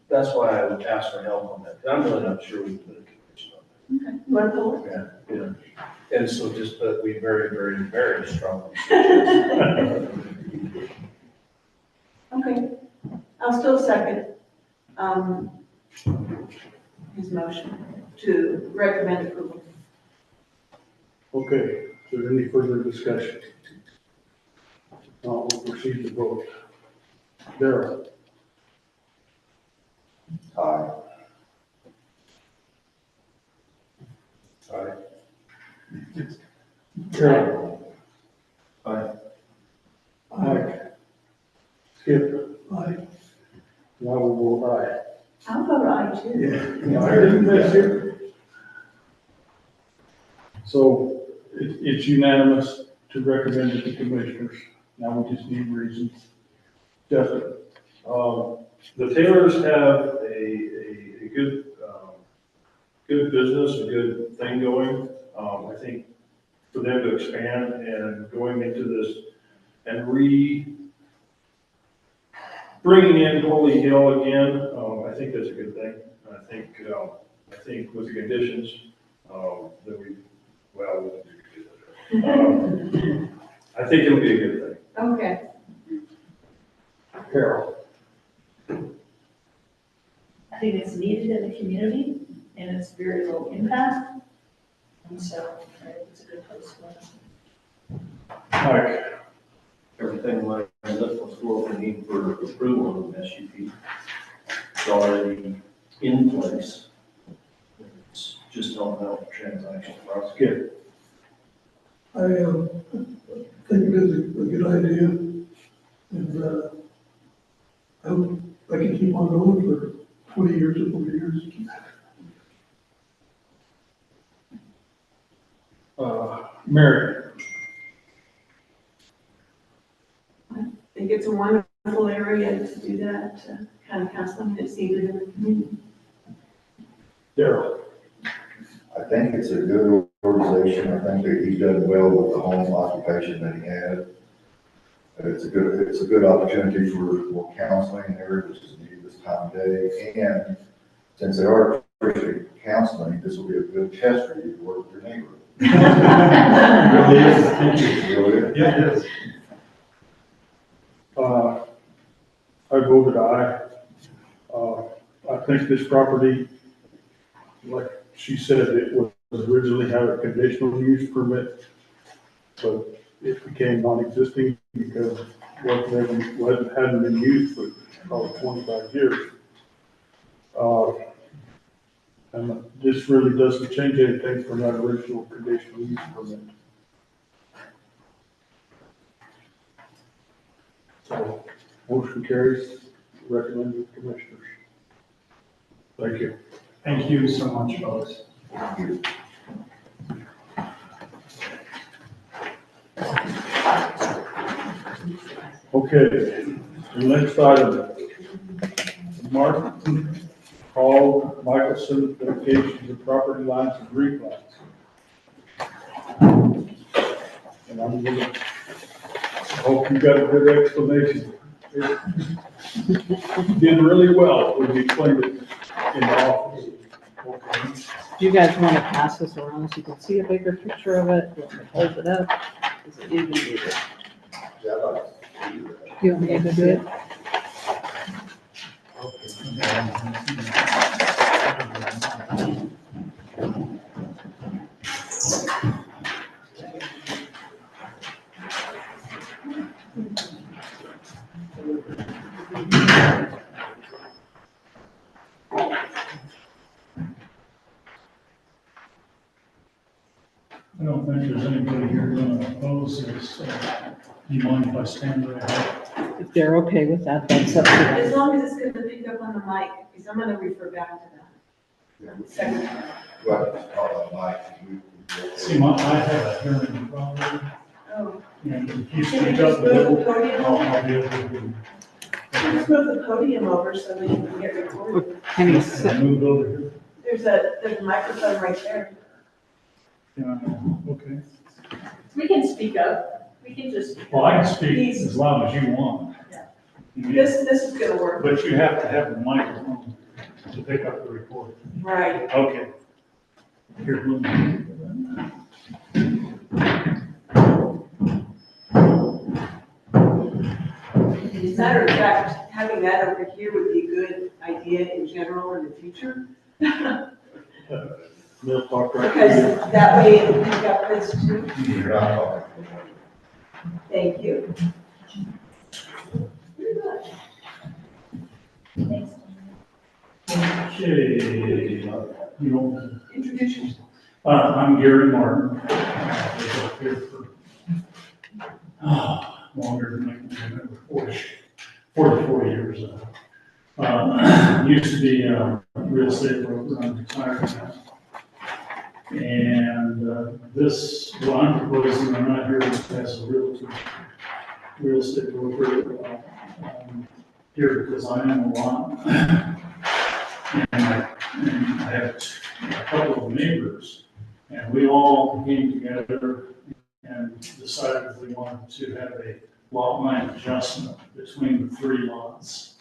that's why I would ask for help on that. 'Cause I'm really not sure we can put a condition on You want to pull it? that. Yeah. And so just that we very, very, very strongly suggest. Okay. I'll still second, his motion to recommend approval. Okay, is there any further discussion? We'll proceed to vote. Darrell? Aye. Aye. Carol? Aye. Mike? Skip? Aye. And I will vote aye. I'll vote aye too. Yeah, I didn't miss you. So it's unanimous to recommend to the commissioners. Now we just need reasons. Justin? The Taylors have a good, good business, a good thing going. I think for them to expand and going into this and bringing in Holy Hill again, I think that's a good thing. I think with the conditions, that I think it'll be a good thing. Okay. Carol? I think it's needed in the community and it's very low impact. And so I think it's a good place for us. Mike, Everything lined up, what's what we need for approval of an SUP. It's already in place. It's just helping out the transaction process. Good. I think it is a good idea, and I hope I can keep on going for 20 years or 40 years. Mary, I think it's a wonderful area to do that, kind of counseling that's needed in the community. Daryl, I think it's a good organization. I think that he's done well with the home occupation that he had. It's a good opportunity for more counseling there, which is needed this time of day. And since they are Christian counseling, this will be a good test for you to work with your neighbor. really is, thank you. Really? Yeah, it is. I voted aye. I think this property, like she said, it was originally had a conditional use permit, but it became non-existing because it hadn't been used for probably 25 years. And this really doesn't change anything from that original conditional use permit. So, motion carries, recommended commissioners. Thank you. Thank you so much, folks. Okay, the next item. Mark Paul Michelson, dedications of property lines and replats. And I'm gonna, I hope you got a good explanation. You did really well when you explained it in the office. Okay. Do you guys want to pass this around so you can see a bigger picture of it? Do you want me to hold it up? Is it even needed? Yeah, I'd like to do that. You want me to do it? I don't think there's anybody here going to oppose this. Do you mind if I stand right here? If they're okay with that, that's up to As them. long as it's going to pick up on the mic, because I'm going to refer back to that. Second. Well, Mike, See, I have a hearing problem, Oh, and if you can speak you up just a move the little, podium? I'll be able to. Just move the podium over so that you can get recorded. Can you sit? Move over here. There's a microphone right there. Yeah, okay. We can speak up. We can just. Well, I can speak as loud as you want. Yeah. This is going to work. But you have to have the microphone to pick up the recording. Right. Okay. Here, let me. As a matter of fact, having that over here would be a good idea in general in the future. They'll talk right Because to you. that way it will pick up this too. you're not talking. Thank you. Okay. You know, Introduce yourself. I'm Gary Martin. I was up here for longer than I can remember, 44 years. Used to be a real estate broker. I'm retired now. And this, what I'm proposing, I'm not here as a realtor, real estate broker. Here because I am a lot. And I have a couple of neighbors, and we all came together and decided we wanted to have a lot line adjustment between the three lots.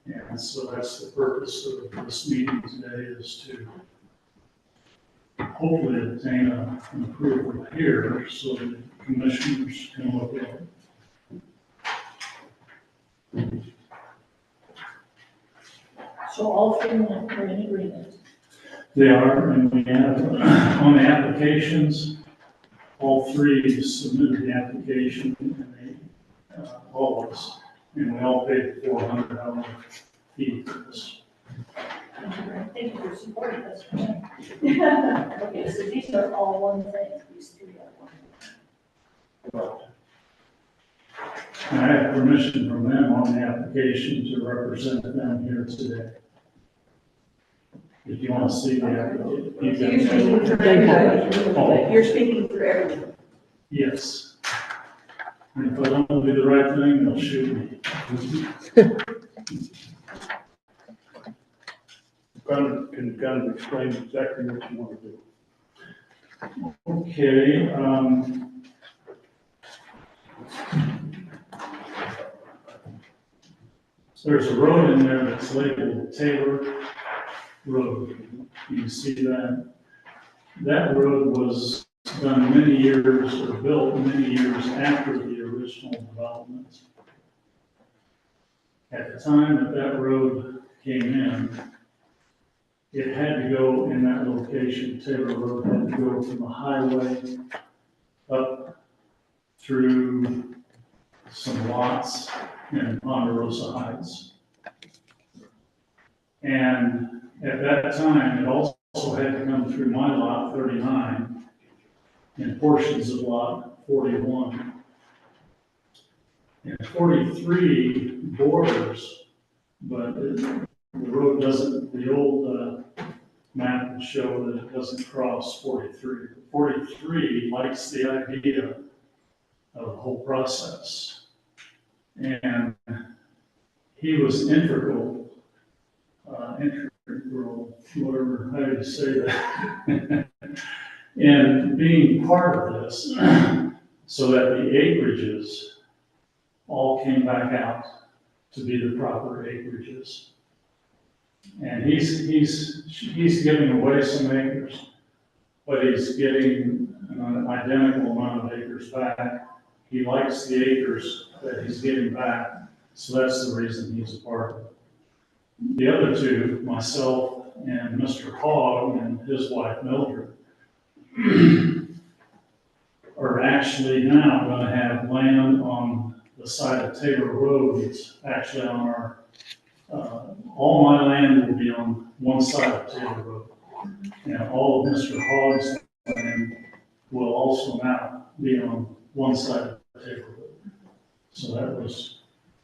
And so that's the purpose of this meeting today, is to hopefully obtain an approval here so that commissioners can look at it. So all three are in agreement. They are, and we have, on the applications, all three submitted the application, and they, all of us, and we all paid $400 fee for this. Thank you for supporting us. Okay, so these are all one thing, these three are one. And I have permission from them on the application to represent them here today. If you want to see the application. you So can- you're speaking for everybody. You're speaking for everyone. Yes. And if I don't do the right thing, they'll shoot me. Can kind of explain exactly what you want to do. Okay, so there's a road in there that's labeled Taylor Road. You can see that. That road was done many years, or built many years after the original development. At the time that that road came in, it had to go in that location. Taylor Road had to go from the highway up through some lots in Ponderosa Heights. And at that time, it also had to come through my lot 39 and portions of lot 41. And 43 borders, but the road doesn't, the old map would show that it doesn't cross 43. 43 likes the idea of the whole process. And he was integral, whatever, how do you say that? in being part of this, so that the acreages all came back out to be the proper acreages. And he's giving away some acres, but he's getting an identical amount of acres back. He likes the acres that he's getting back, so that's the reason he's a part of it. The other two, myself and Mr. Hogg and his wife Mildred, are actually now going to have land on the side of Taylor Road. It's actually on our, all my land will be on one side of Taylor Road. And all of Mr. Hogg's land will also now be on one side of Taylor Road. So that was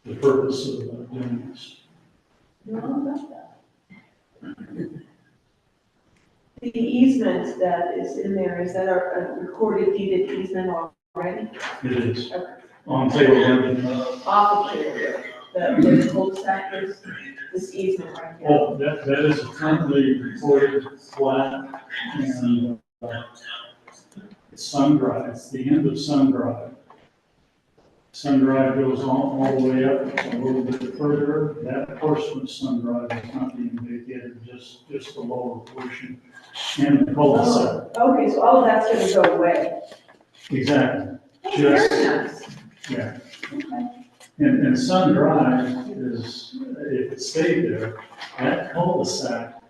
the purpose of doing this. You're all about that. The easement that is in there, is that a recorded deeded easement already? It is Okay. on Taylor Road. Off of Taylor Road, the cul-de-sac is this easement right here. Oh, that is currently recorded flat, and it's Sun Drive, it's the end of Sun Drive. Sun Drive goes all the way up a little bit further. That portion of Sun Drive is not being vacated, just the lower portion and the cul-de-sac. Okay, so all of that's gonna go away. Exactly, That's Just- very nice. yeah. Okay. And Sun Drive is, if it stayed there, that cul-de-sac,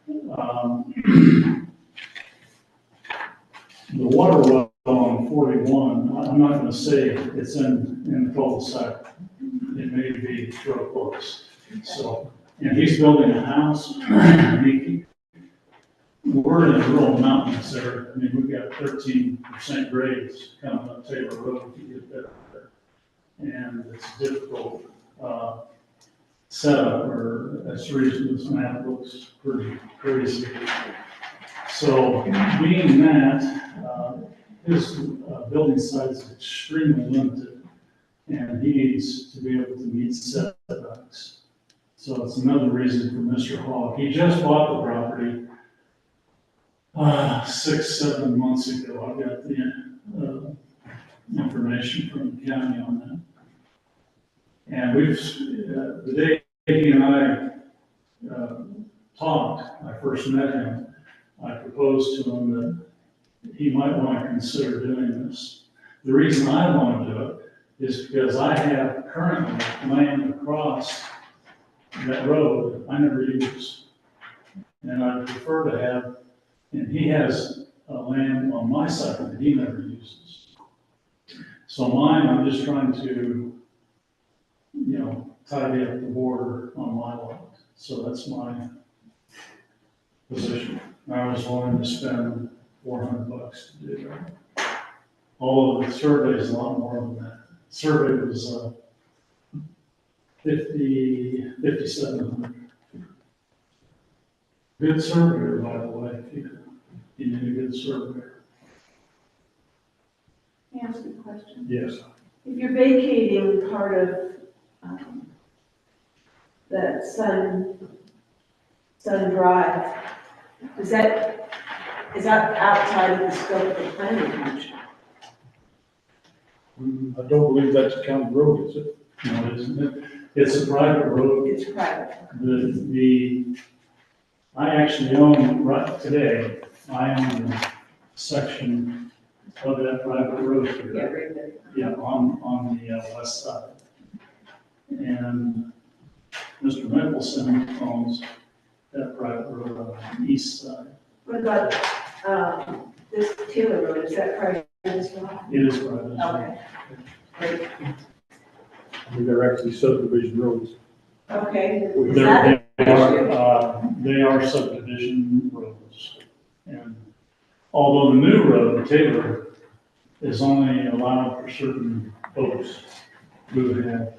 the water well on 41, I'm not gonna say it's in the cul-de-sac. It may be real close. So, and he's building a house. We're in the rural mountains there. I mean, we've got 13% grades coming up Taylor Road to get there. And it's a difficult setup, or that's the reason this map looks pretty crazy. So being that, his building size is extremely limited, and he needs to be able to meet setbacks. So it's another reason for Mr. Hogg. He just bought the property 6-7 months ago. I got the information from the county on that. And we've, the day he and I talked, I first met him, I proposed to him that he might want to consider doing this. The reason I want to do it is because I have currently land across that road I never use. And I prefer to have, and he has land on my side that he never uses. So mine, I'm just trying to, tidy up the border on my lot. So that's my position. I was willing to spend $400 to do that. All of the survey is a lot more than that. Survey was 5,700. Good surveyor, by the way, if you need a good surveyor. May I ask you a question? Yes. If you're vacating part of, that Sun Drive, is that outside of the scope of the planning commission? I don't believe that's a county road, is it? No, it isn't. It's a private road. It's private. I actually own, right today, I own a section of that private road Yeah, here. right there. Yeah, on the west side. And Mr. Mickelson owns that private road on the east side. What about, this Taylor Road, is that private as well? It is private. Okay. Great. They're actually subdivision roads. Okay. Is They're- that They are subdivision roads. And although the new road, Taylor, is only allowed for certain folks who have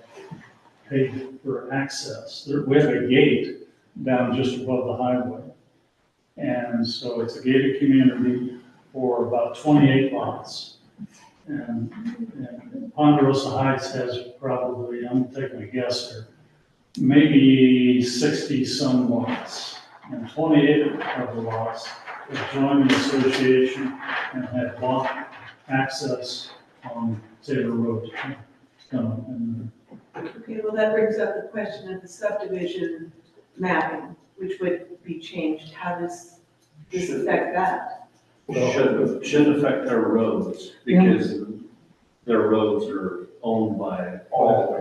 paid for access. We have a gate down just above the highway. And so it's a gated community for about 28 lots. And Ponderosa Heights has probably, I'm taking a guess here, maybe 60-some lots. And 28 of the lots have joined the association and have bought access on Taylor Road. Okay, well, that brings up the question of the subdivision mapping, which would be changed. How does this affect that? Shouldn't affect their roads, because their roads are owned by all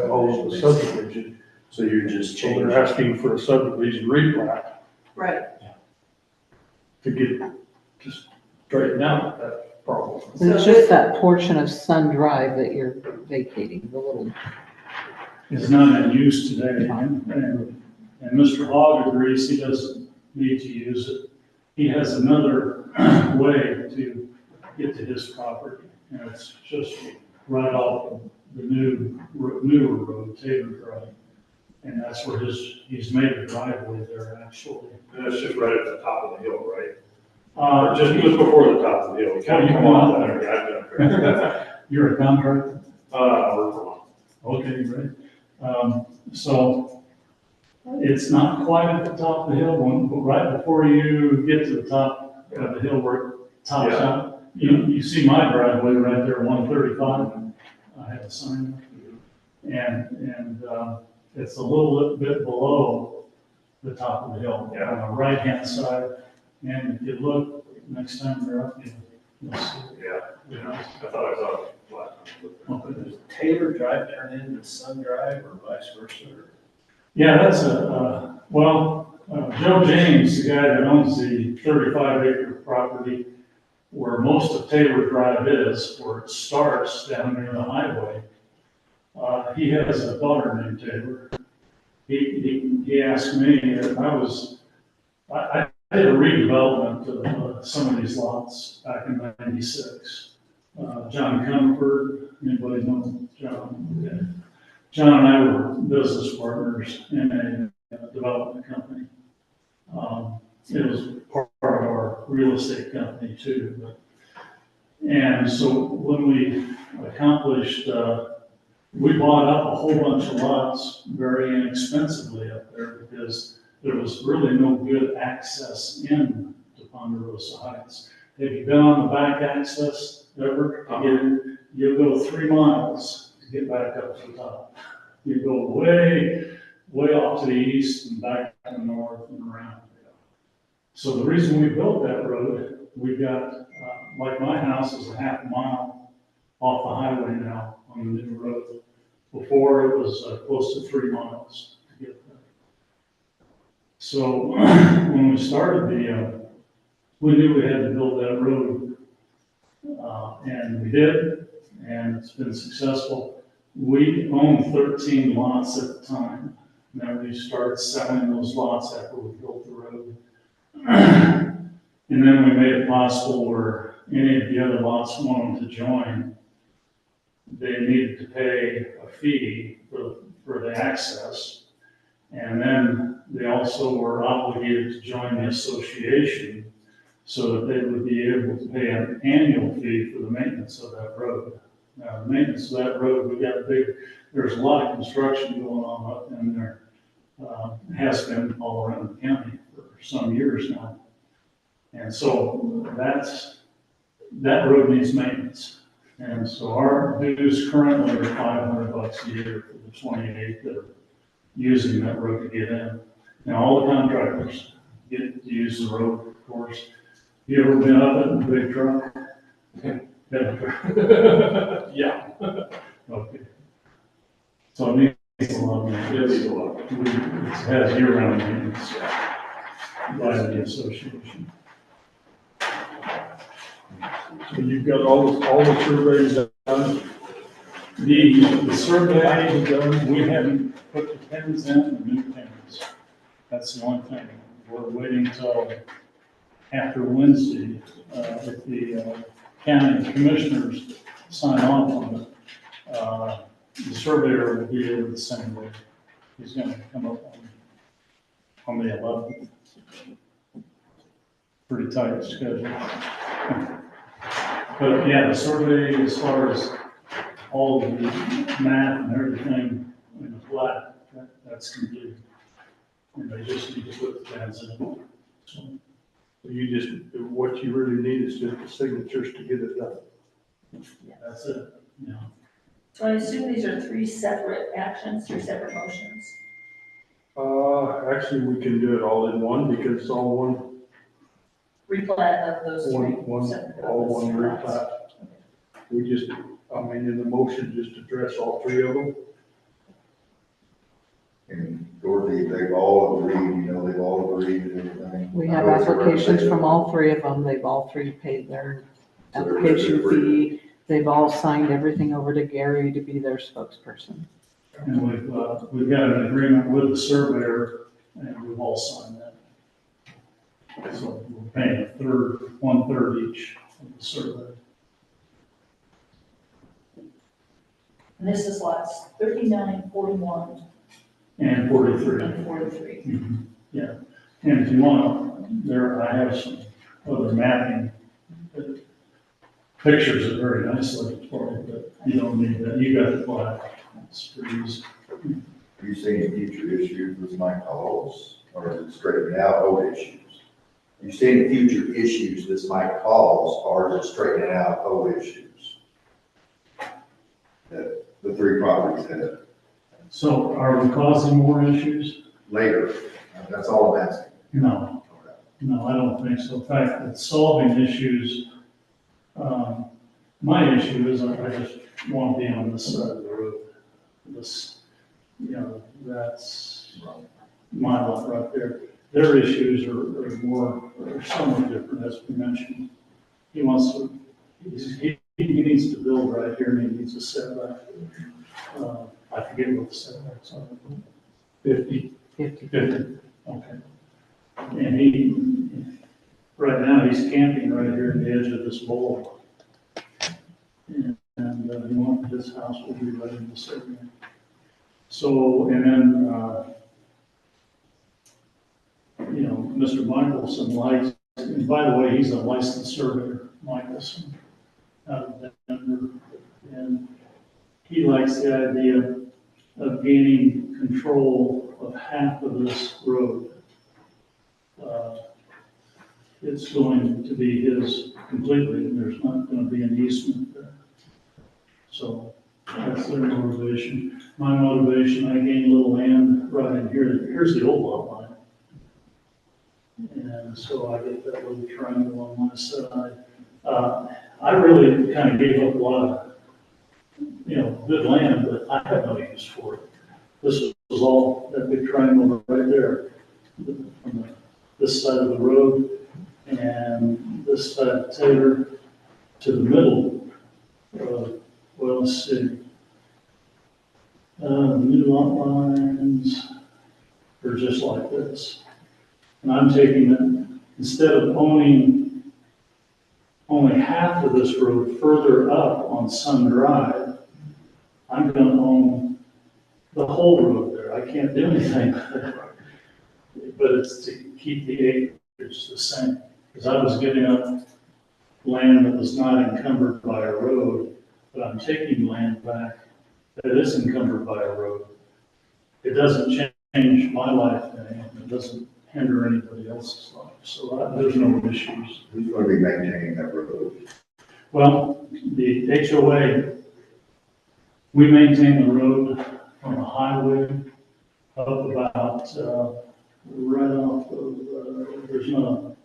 All the subdivision. So you're just So changing. they're asking for a subdivision replat Right. to get, just straighten out that problem. And it's just that portion of Sun Drive that you're vacating, the little, Is not in use today, and Mr. Hogg agrees he doesn't need to use it. He has another way to get to his property, and it's just right off the newer road, Taylor Drive. And that's where he's made a driveway there, actually. And that's just right at the top of the hill, right? Uh, Just before the top of the hill. Come on there. Yeah, I've been up there. You're a contractor? We're from Okay, great. So it's not quite at the top of the hill, but right before you get to the top of the hill where it tops Yeah. out, you see my driveway right there, 135. I have a sign. And it's a little bit below the top of the hill, Yeah. on the right-hand side. And if you look, next time you're up, you'll see. Yeah, I thought I saw it last time. Okay. Does Taylor Drive turn into Sun Drive or vice versa? Yeah, that's Joe James, the guy that owns the 35-acre property where most of Taylor Drive is, where it starts down near the highway. He has a daughter named Taylor. He asked me, I did a redevelopment of some of these lots back in '96. John Comfort, anybody know John? Okay. John and I were business partners in a development company. It was part of our real estate company too. And so when we accomplished, we bought up a whole bunch of lots very inexpensively up there because there was really no good access in to Ponderosa Heights. Have you been on the back access ever? You'll go 3 miles to get back up to the top. You go way, way off to the east and back to the north and around. So the reason we built that road, we got, like my house is a half mile off the highway now on the new road. Before it was close to 3 miles to get there. So when we started we knew we had to build that road. And we did, and it's been successful. We owned 13 lots at the time. Then we started selling those lots after we built the road. And then we made it possible where any of the other lots wanted to join, they needed to pay a fee for the access. And then they also were obligated to join the association so that they would be able to pay an annual fee for the maintenance of that road. Now, the maintenance of that road, there's a lot of construction going on up in there. Has been all around the county for some years now. And so that road needs maintenance. And so our dues currently are $500 a year for the 28 that are using that road to get in. Now, all the contractors get to use the road, of course. You ever been up in a big truck? Yeah. Okay. So it needs a lot of maintenance. It has year-round maintenance by the association. So you've got all the surveys done? The survey, we haven't put the pins in, the new pins. That's the only thing. We're waiting till after Wednesday, if the county commissioners sign off on it. The surveyor will be able to send it. He's gonna come up on the 11th. Pretty tight schedule. But yeah, the survey, as far as all of the math and everything in the plat, that's complete. And they just need to put the plans in. So, What you really need is just the signatures to get it done. that's it, yeah. So I assume these are three separate actions, three separate motions. Actually, we can do it all in one because it's all one, Replat of those three. all one replat. We just, in the motion, just address all three of them. And Dorothy, they've all agreed, they've all agreed and everything. We have applications from all three of them. They've all three paid their application fee. They've all signed everything over to Gary to be their spokesperson. And we've got an agreement with the surveyor, and we've all signed that. So we're paying one-third each of the survey. And this is lots 39, 41, And 43. and 43. Mhm. Yeah, and if you want, I have some other mapping. Pictures it very nicely for you, but you don't need that. You got the plat. It's pretty easy. Have you seen any future issues with my calls, or is it straightening out old issues? Have you seen any future issues this might cause, or is it straightening out old issues that the three properties have So are we causing more issues? later? That's all I'm asking. No, I don't think so. In fact, it's solving issues. My issue is I just want to be on this side of the road. That's my lot right there. Their issues are somewhat different, as we mentioned. He needs to build right here, and he needs a setback. I forget what the setbacks are. 50? 50. 50, okay. And right now, he's camping right here at the edge of this bowl. And he wants his house will be right in this area. So, and then, Mr. Michelson likes, and by the way, he's a licensed surveyor, Michelson, out of Denver. And he likes the idea of gaining control of half of this road. It's going to be his completely, and there's not going to be an easement there. So that's their motivation. My motivation, I gained a little land right in here. Here's the old lot line. And so I get that little triangle on my side. I really kind of gave up a lot of, good land, but I have no use for it. This was all that big triangle right there, from this side of the road. And this side of Taylor to the middle. Well, let's see. New lot lines are just like this. And I'm taking it, instead of owning only half of this road further up on Sun Drive, I'm gonna own the whole road there. I can't do anything with it. But it's to keep the acreage the same. Because I was giving up land that was not encumbered by a road, but I'm taking land back that is encumbered by a road. It doesn't change my life any, it doesn't hinder anybody else's life, so there's no issues. Who's going to be maintaining that road? Well, the HOA, we maintain the road from the highway up about, right off of, there's no,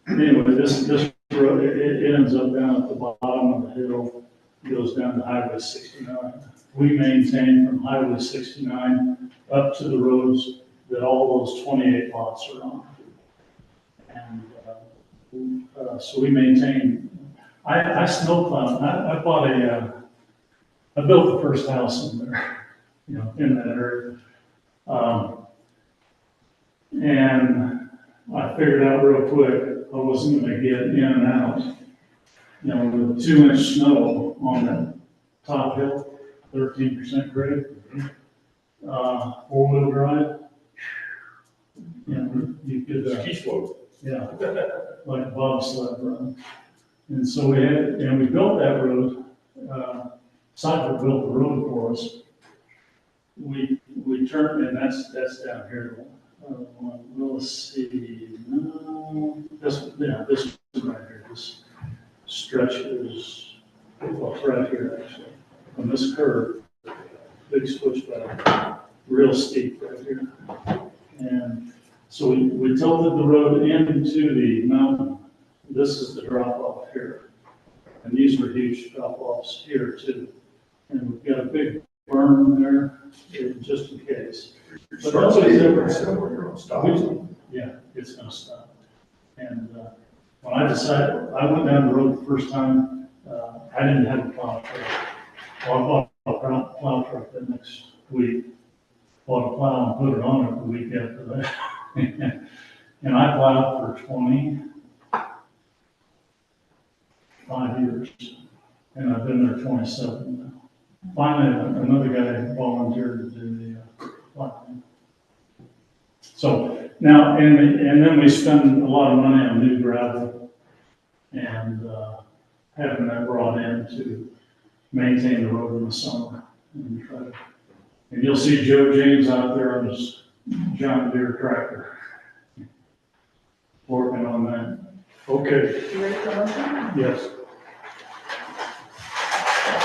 anyway, this road, it ends up down at the bottom of the hill, goes down to Highway 69. We maintain from Highway 69 up to the roads that all those 28 lots are on. And so we maintain, I snowplow, I bought I built the first house in there, in that area. And I figured out real quick, I wasn't gonna get in and out, with 2-inch snow on that top hill, 13% grade. Four-wheel drive. You could, Ski slope. yeah, like a bobsled run. And so we built that road, Cypher built the road for us. We turned, and that's down here. Let's see, no, this is right here, this stretch is, well, it's right here actually. On this curve, big switchback, real steep right here. And so we tilted the road into the mountain. This is the drop off here. And these were huge drop offs here too. And we've got a big berm there, just in case. But nobody's ever said You're going to stop. Yeah, it's gonna stop. And when I decided, I went down the road the first time, I didn't have a plow truck. Well, I bought a plow truck the next week. Bought a plow and put it on it the week after that. And I plowed for 25 years, and I've been there 27 now. Finally, another guy volunteered to do the plowing. So now, and then we spend a lot of money on new gravel and having that brought in to maintain the road in the summer. And you'll see Joe James out there on his John Deere tractor working on that. Okay, You ready for a motion? yes.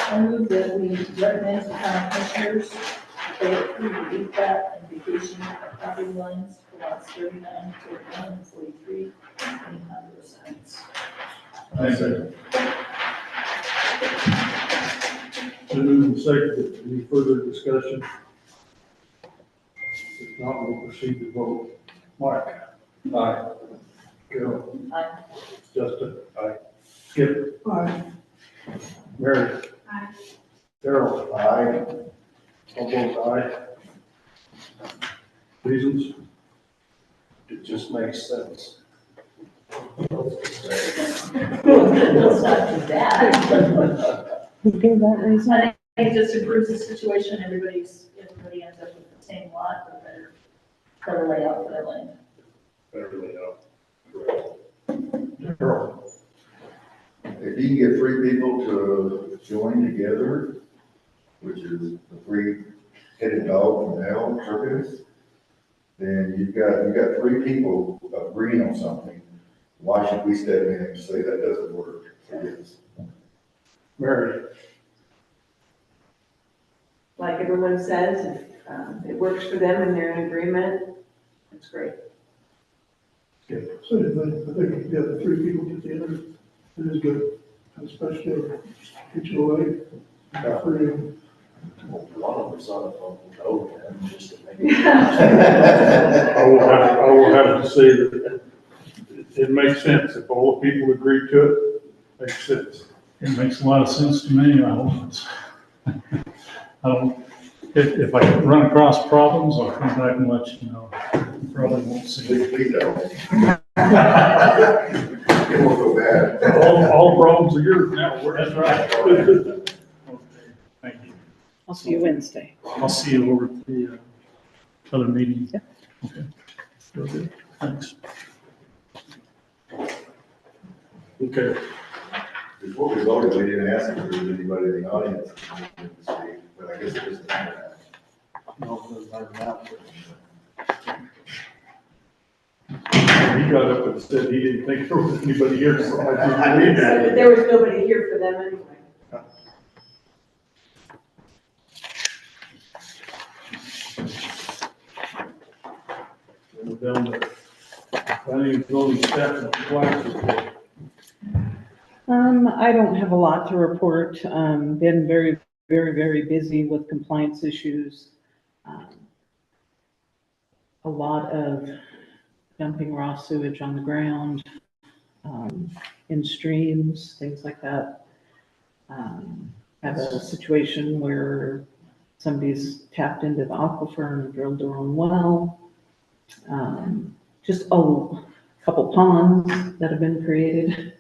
I move that we recommend to the county commissioners that they approve the leaseback and vacation of property lines for lots 39, 41, and 43, and 100%. I said, Been moved and seconded. Any further discussion? If not, we'll proceed to vote. Mike? Aye. Carol? Aye. Justin? Aye. Skip? Aye. Mary? Aye. Darrell? Aye. All vote aye. Reasons? It just makes sense. Let's not do that. Who gave that reason? I think it just improves the situation, everybody ends up with the same lot, or better layout for their land. Better layout. Darrell? If you can get 3 people to join together, which is the 3-headed dog from hell circus, then you've got 3 people agreeing on something. Why should we step in and say that doesn't work? Yes. Mary? Like everyone says, if it works for them and they're in agreement, it's great. So I think, yeah, the 3 people get together, it is good, especially HOA. One of us on the phone will go then, just to make it. I will have to say that it makes sense. If all the people agree to it, makes sense. It makes a lot of sense to me. I hope it's, I don't, if I run across problems, I'll come back and let you know. You probably won't see it. Please don't. It won't go bad. All problems are yours now. That's right. Okay, thank you. I'll see you Wednesday. I'll see you over at the other meeting. Yeah. Okay. Real good. Thanks. Okay. Before we voted, we didn't ask if there was anybody in the audience that wanted to speak, but I guess it doesn't matter. No, it doesn't matter now. He got up and said he didn't think there was anybody here, so I did. But there was nobody here for them anyway. We're down to planning and zoning staff and compliance report. I don't have a lot to report. Been very busy with compliance issues. A lot of dumping raw sewage on the ground, in streams, things like that. Have a situation where somebody's tapped into the aquifer and drilled their own well. Just a couple ponds that have been created.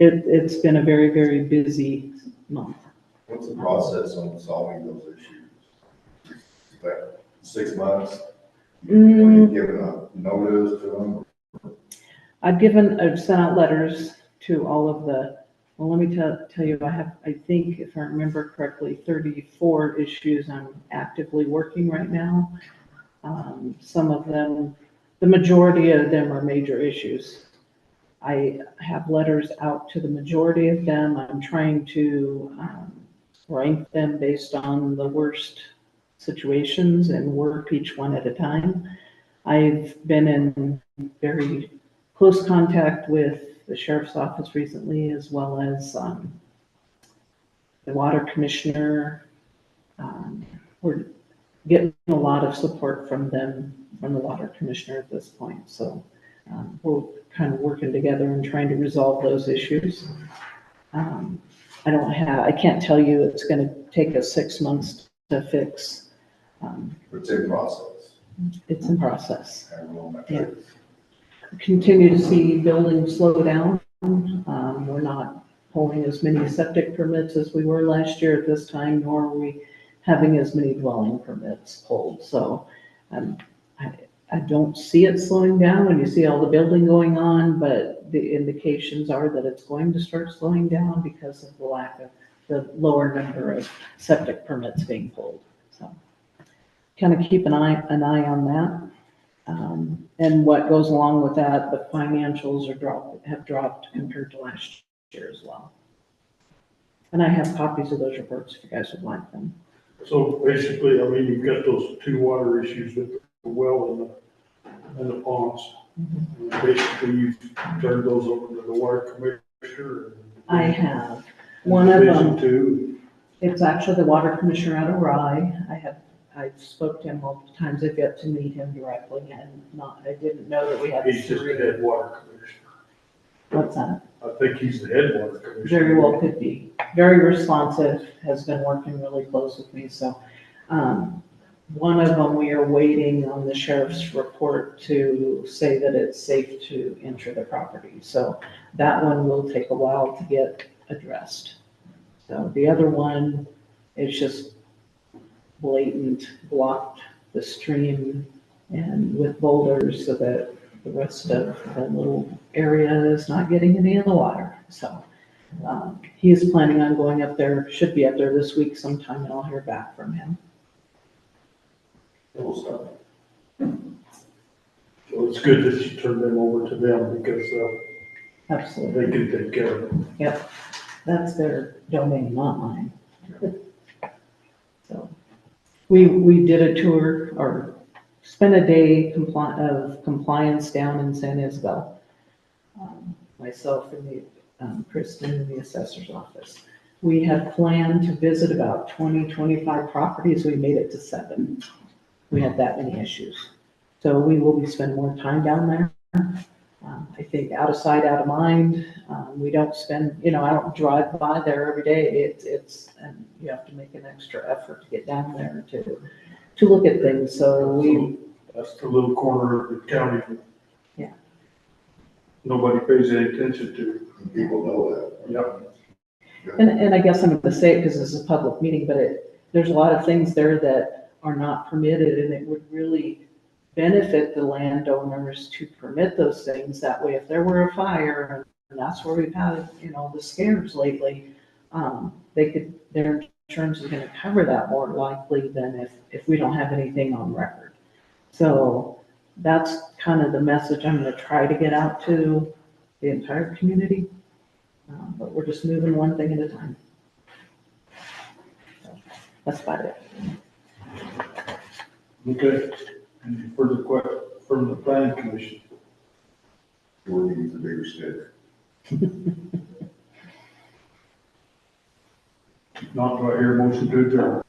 It's been a very busy month. What's the process on solving those issues? Like 6 months? You give a notice to them? I've sent out letters to all of well, let me tell you, I think if I remember correctly, 34 issues I'm actively working right now. Some of them, the majority of them are major issues. I have letters out to the majority of them. I'm trying to rank them based on the worst situations and work each one at a time. I've been in very close contact with the sheriff's office recently, as well as the water commissioner. We're getting a lot of support from them, from the water commissioner at this point. So we're kind of working together and trying to resolve those issues. I can't tell you it's going to take us 6 months to fix. It's in process. It's in process. I don't know. Yeah. Continue to see buildings slow down. We're not pulling as many septic permits as we were last year at this time, nor are we having as many dwelling permits pulled. So I don't see it slowing down when you see all the building going on, but the indications are that it's going to start slowing down because of the lower number of septic permits being pulled. So kind of keep an eye on that. And what goes along with that, the financials have dropped compared to last year as well. And I have copies of those reports if you guys would like them. So basically, I mean, you've got those two water issues with the well and the ponds. And basically, you've turned those over to the water commissioner. I have. One of them, Two. it's actually the water commissioner out of Rye. I've spoke to him multiple times. I've yet to meet him directly, and I didn't know that we had He's just the three. head water commissioner. What's that? I think he's the head water commissioner. Very well could be. Very responsive, has been working really close with me, so. One of them, we are waiting on the sheriff's report to say that it's safe to enter the property. So that one will take a while to get addressed. So the other one is just blatant, blocked the stream and with boulders so that the rest of the little area is not getting any of the water. So he is planning on going up there, should be up there this week sometime, and I'll hear back from him. So it's good that you turned them over to them because Absolutely. they can take care of it. Yep, that's their domain, not mine. So, we did a tour, or spent a day of compliance down in San Isabel. Myself and Kristen in the assessor's office. We had planned to visit about 25 properties. We made it to 7. We had that many issues. So we will be spending more time down there. I think out of sight, out of mind. We don't spend, I don't drive by there every day. And you have to make an extra effort to get down there to look at things. So That's the little corner of the county. Yeah. Nobody pays any attention to. People know that. Yep. and I guess I'm gonna say it because this is a public meeting, but there's a lot of things there that are not permitted, and it would really benefit the landowners to permit those things. That way, if there were a fire, and that's where we've had, the scares lately, their insurance is gonna cover that more likely than if we don't have anything on record. So that's kind of the message I'm gonna try to get out to the entire community. But we're just moving one thing at a time. That's about it. Okay. Any further questions from the planning commission? Or needs a bigger stick. Not do I hear a motion to adjourn?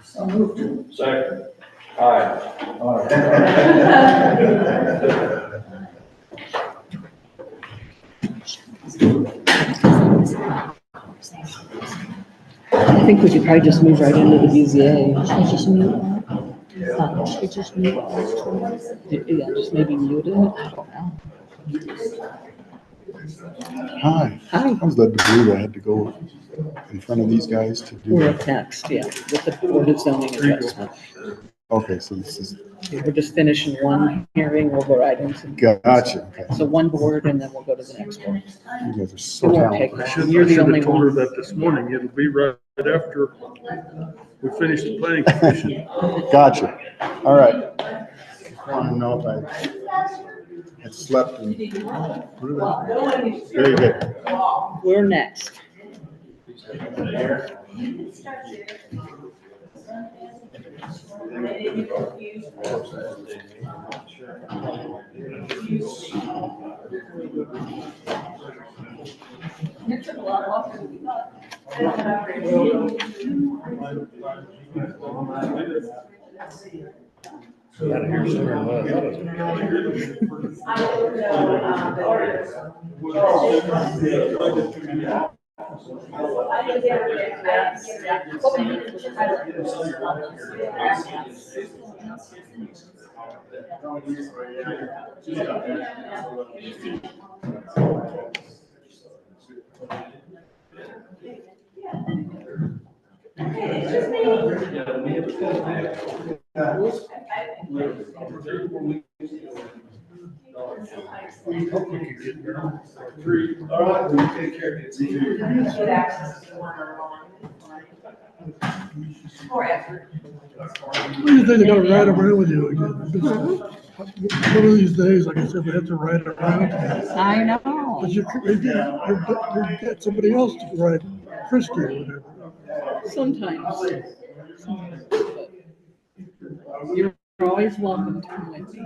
So moved. Second. Aye. I think we could probably just move right into the BZA. Just mute Yeah, just maybe mute it. I don't know. Hi, Hi, I was led to believe I had to go in front of these guys to do we're it. up next, yeah, with the Board of Zoning Adjustment. Okay, so this is, We're just finishing one hearing, we'll go right into. gotcha, okay. So one board and then we'll go to the next board. You guys are It so won't take talented. long. You're the only told her one. that this morning. It'll be right after we finish the planning commission. Gotcha, all right. Just wanted to know if I had slept and. Very good. We're next. All right, we take care. When do you think they're gonna ride around with you again? One of these days, like I said, we have to ride around. I know. But you get somebody else to ride Christie or whatever. Sometimes. But you're always welcome to come with me.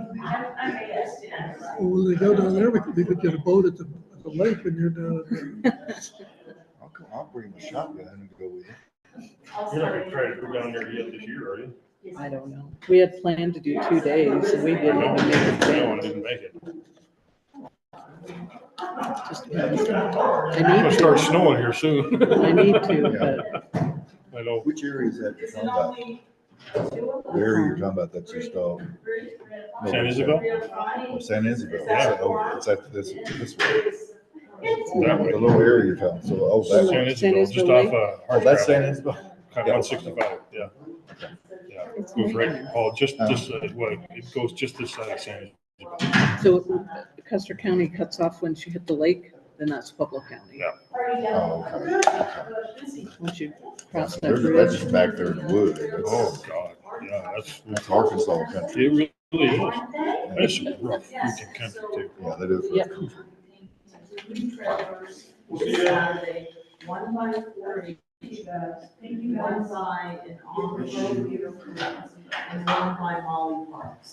Well, when they go down there, we could get a boat at the lake when you're down at I'll bring my shotgun and go with you. You're not gonna try to go down there yet this year, are you? I don't know. We had planned to do 2 days and we didn't even make it. No, I didn't make it. Just depends. It's I gonna need start to, snowing here soon. I need to, but I know. Which area is that you're talking about? The area you're talking about, that's just, San Isabel? Oh, San Isabel. Yeah. Oh, it's at this way. That way. The little area you're talking, so, oh, that way. San Isabel, just off, Oh, that's San Isabel? kind of 165, yeah. Yeah, goes right, it goes just this side of San Isabel. so Custer County cuts off once you hit the lake, then that's Pueblo County. Yeah. Oh, okay. Once you cross that That's bridge. back there in the woods. Oh, God, yeah, That's Arkansas country. it really is. That's some rough freaking country too. Yeah, that is. Yep. One by 40, one by an on-road and one by Molly Parks.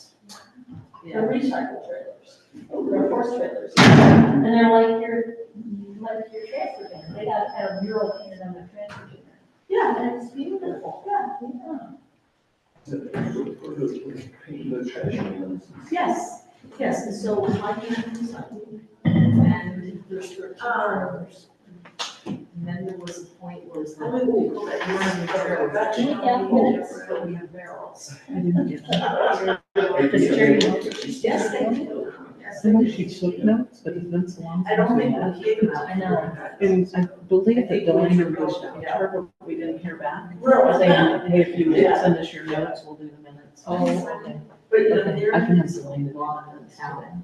They're recycle trailers, they're horse trailers. And they're like your transfer van, they got a mural painted on the transfer van. Yeah, and it's beautiful, yeah. Yes, Yes, and so like and there's 13 members. And then there was a point where it's like, oh, that we're in the barrel. Do we have minutes? But we have barrels. I didn't get that. Does Jerry know what she's Yes, they doing? do. Yes, I they know do. she took notes, but it's been so long. I don't since we think met. we gave them out. I know. And I believe that Delaney reached out to her, but we didn't hear back. Really? Saying, hey, if you send us your notes, we'll do the minutes. Oh, okay. But you know, Okay, they're. I can have Delaney go on and town.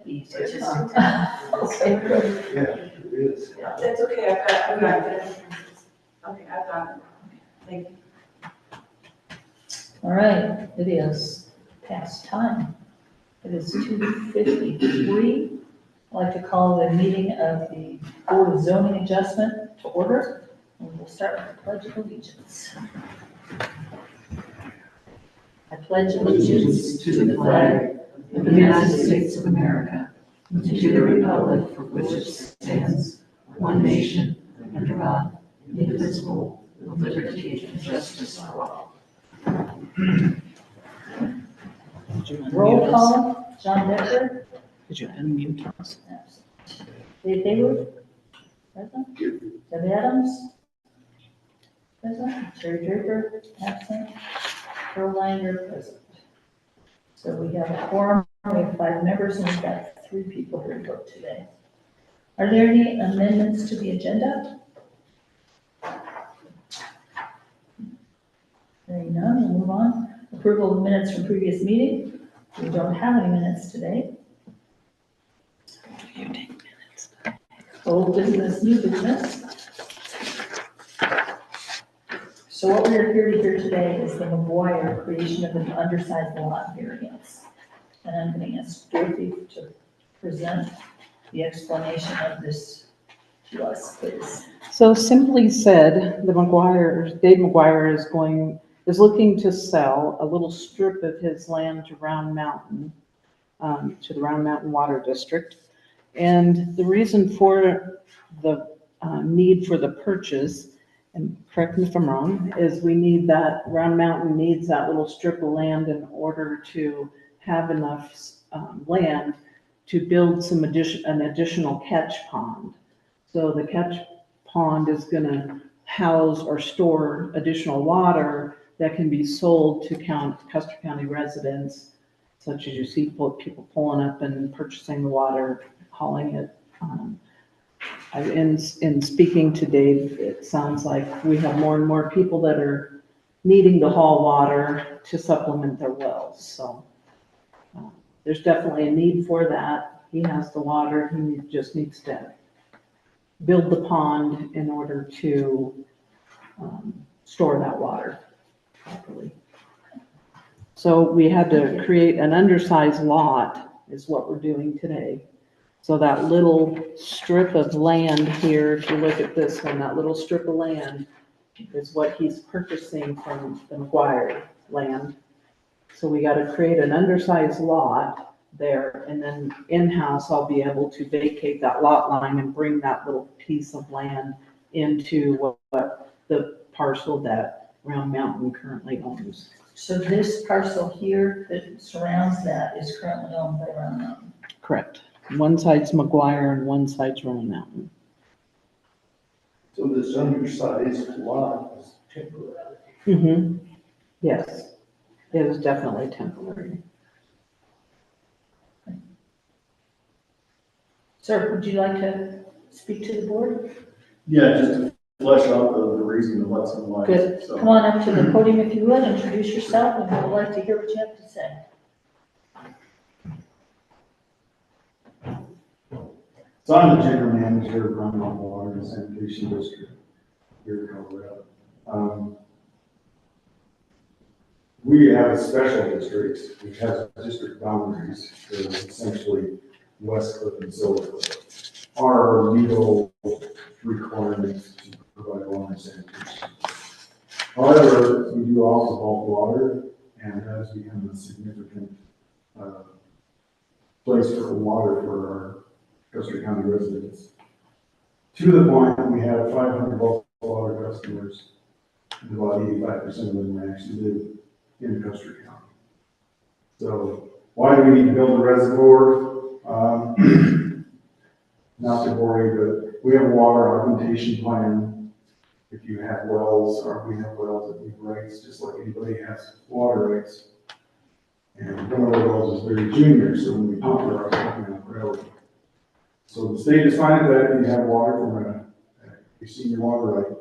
It's just. Okay. Yeah, it is. That's okay, I've got it. Okay, I've got it. Thank you. All right, it is past time. It is 2:53. I'd like to call the meeting of the Board of Zoning Adjustment to order. And we'll start with the Pledge of Allegiance. I pledge allegiance to the flag of the United States of America, and to the republic for which it stands, one nation, under God, indivisible, with liberty and justice for all. Did you roll unmute us? call. John Decker. Did you unmute us? Absent. Dave Hayward. Present. Debbie Adams. Present. Terry Draper. Absent. Carol Langer. Present. So we have a quorum. We have 5 members and we've got 3 people here to vote today. Are there any amendments to the agenda? Hearing none, we'll move on. Approval of minutes from previous meeting. We don't have any minutes today. You take minutes. Old business, new business. So what we are here to hear today is the McGuire creation of an undersized lot variance. And I'm going to ask Dorothy to present the explanation of this to us, please. So simply said, Dave McGuire is looking to sell a little strip of his land to Round Mountain, to the Round Mountain Water District. And the reason for the need for the purchase, and correct me if I'm wrong, is we need that, Round Mountain needs that little strip of land in order to have enough land to build an additional catch pond. So the catch pond is gonna house or store additional water that can be sold to Custer County residents, such as you see people pulling up and purchasing the water, hauling it. In speaking to Dave, it sounds like we have more and more people that are needing to haul water to supplement their wells, so. There's definitely a need for that. He has the water, he just needs to build the pond in order to store that water properly. So we had to create an undersized lot is what we're doing today. So that little strip of land here, if you look at this one, that little strip of land is what he's purchasing from the McGuire land. So we gotta create an undersized lot there, and then in-house, I'll be able to vacate that lot line and bring that little piece of land into what the parcel that Round Mountain currently owns. So this parcel here that surrounds that is currently owned by Round Mountain. Correct. One side's McGuire and one side's Round Mountain. So this undersized lot is temporary. Mm-hmm. Yes, it was definitely temporary. Sir, would you like to speak to the board? Yeah, just to flesh out the reason of what's in life. Good. So, Come on up to the podium if you would, introduce yourself, and we'd like to hear what you have to say. so I'm the general manager of Round Mountain Water and Sanitation District here in Colorado. We have a special district, which has district boundaries, so essentially West Cliff and Silver Cliff. Our legal requirements to provide water and sanitation. However, we do also bulk water, and it has become a significant place for water for our Custer County residents. To the point, we have 500 bulk water customers, and about 85% of them actually live in Custer County. So Why do we need to build a reservoir? Not to bore you, but we have a water augmentation plan. If you have wells, or we have wells that need rights, just like anybody has water rights. And one of our wells is very junior, so when we pump it, our pumping out priority. So the state has decided that if you have water from a senior water right,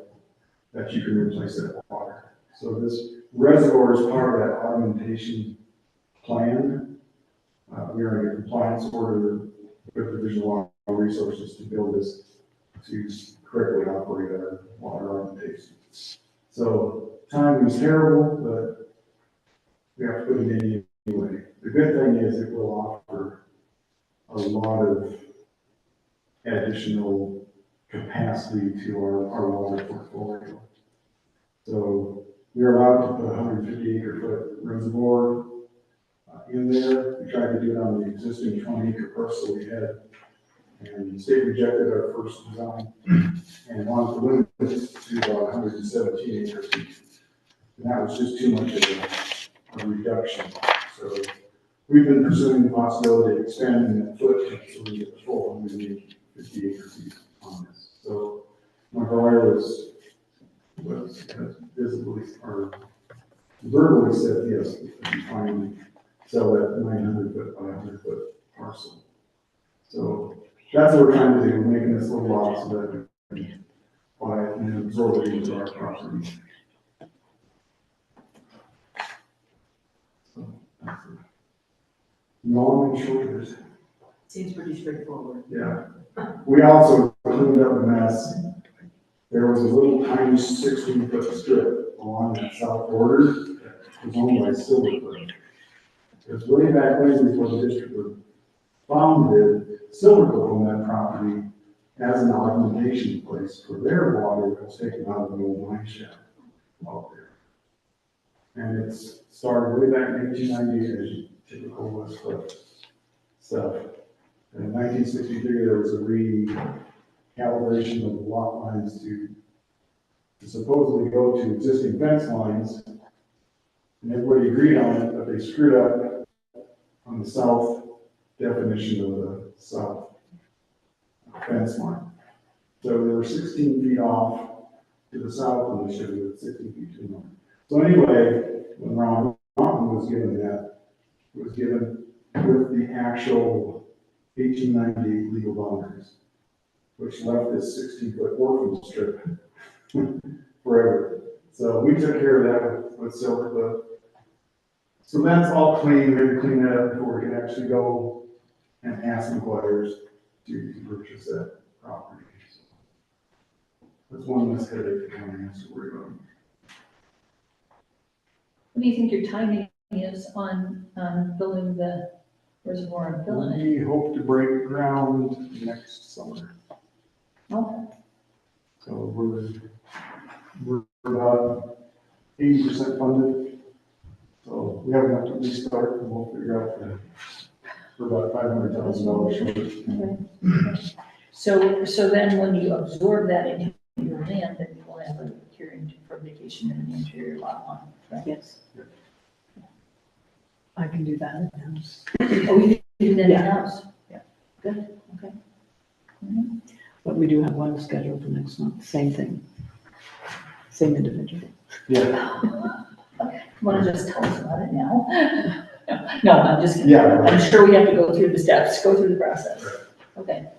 that you can replace that water. So this reservoir is part of that augmentation plan. We are in a compliance order with the Division of Water Resources to build this to correctly operate our water augmentation. So timing is terrible, but we have to put it in anyway. The good thing is it will offer a lot of additional capacity to our water portfolio. So we're allowed to put a 150 acre foot reservoir in there. We tried to do it on the existing 20 acre parcel we had, and the state rejected our first design and wanted to limit it to about 117 acre feet. And that was just too much of a reduction. So we've been pursuing the possibility of expanding that footprint so we get the full 150 acre feet on this. So my buyer was visibly or verbally said yes, we find sell that 900 foot by 100 foot parcel. So that's what we're trying to do, making this little lot so that we can buy it and absorb it into our property. So that's it. Long and short of it. Seems pretty straightforward. Yeah. We also cleaned up a mess. There was a little tiny 16-foot strip along that south border that was owned by Silvercliff. It was way back when before the district was founded. Silvercliff owned that property as an augmentation place for their water that was taken out of the old mine shaft out there. And it's started way back in 1898 as typical West Coast stuff. And in 1963, there was a recalibration of the lot lines to supposedly go to existing fence lines. And everybody agreed on it, but they screwed up on the south definition of the south fence line. So they were 16 feet off to the south, and they should have been 16 feet too long. So anyway, when Ron Mountain was given that, it was given with the actual 1898 legal boundaries, which left this 16-foot orphan strip forever. So we took care of that with Silvercliff. So that's all clean. We had to clean that up before we could actually go and ask employers to purchase that property. So that's one less headache the county has to worry about. What do you think your timing is on building the reservoir and filling it? We hope to break ground next summer. Okay. So we're about 80% funded. So we have enough to restart, and we'll figure out we're about $500,000 short. Okay. So then when you absorb that into your land, then you will have a hearing for vacation in the interior lot line, right? Yes. I can do that in-house. Oh, you do that in-house? Yeah. Good, okay. But we do have one scheduled for next month, same thing. Same individual. Yeah. Want to just tell us about it now? No, I'm just kidding. Yeah. I'm sure we have to go through the steps, go through the process. Okay.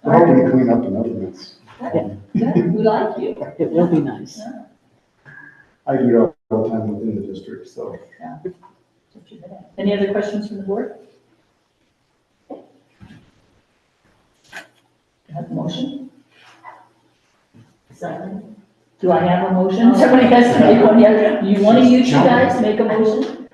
We're hoping to clean up another mess. Good, we like you. It will be nice. Yeah. I do it all the time within the district, so. Yeah. Any other questions from the board? Have a motion? Second. Do I have a motion? Somebody has to make one. Yeah. You want to use you guys make a motion?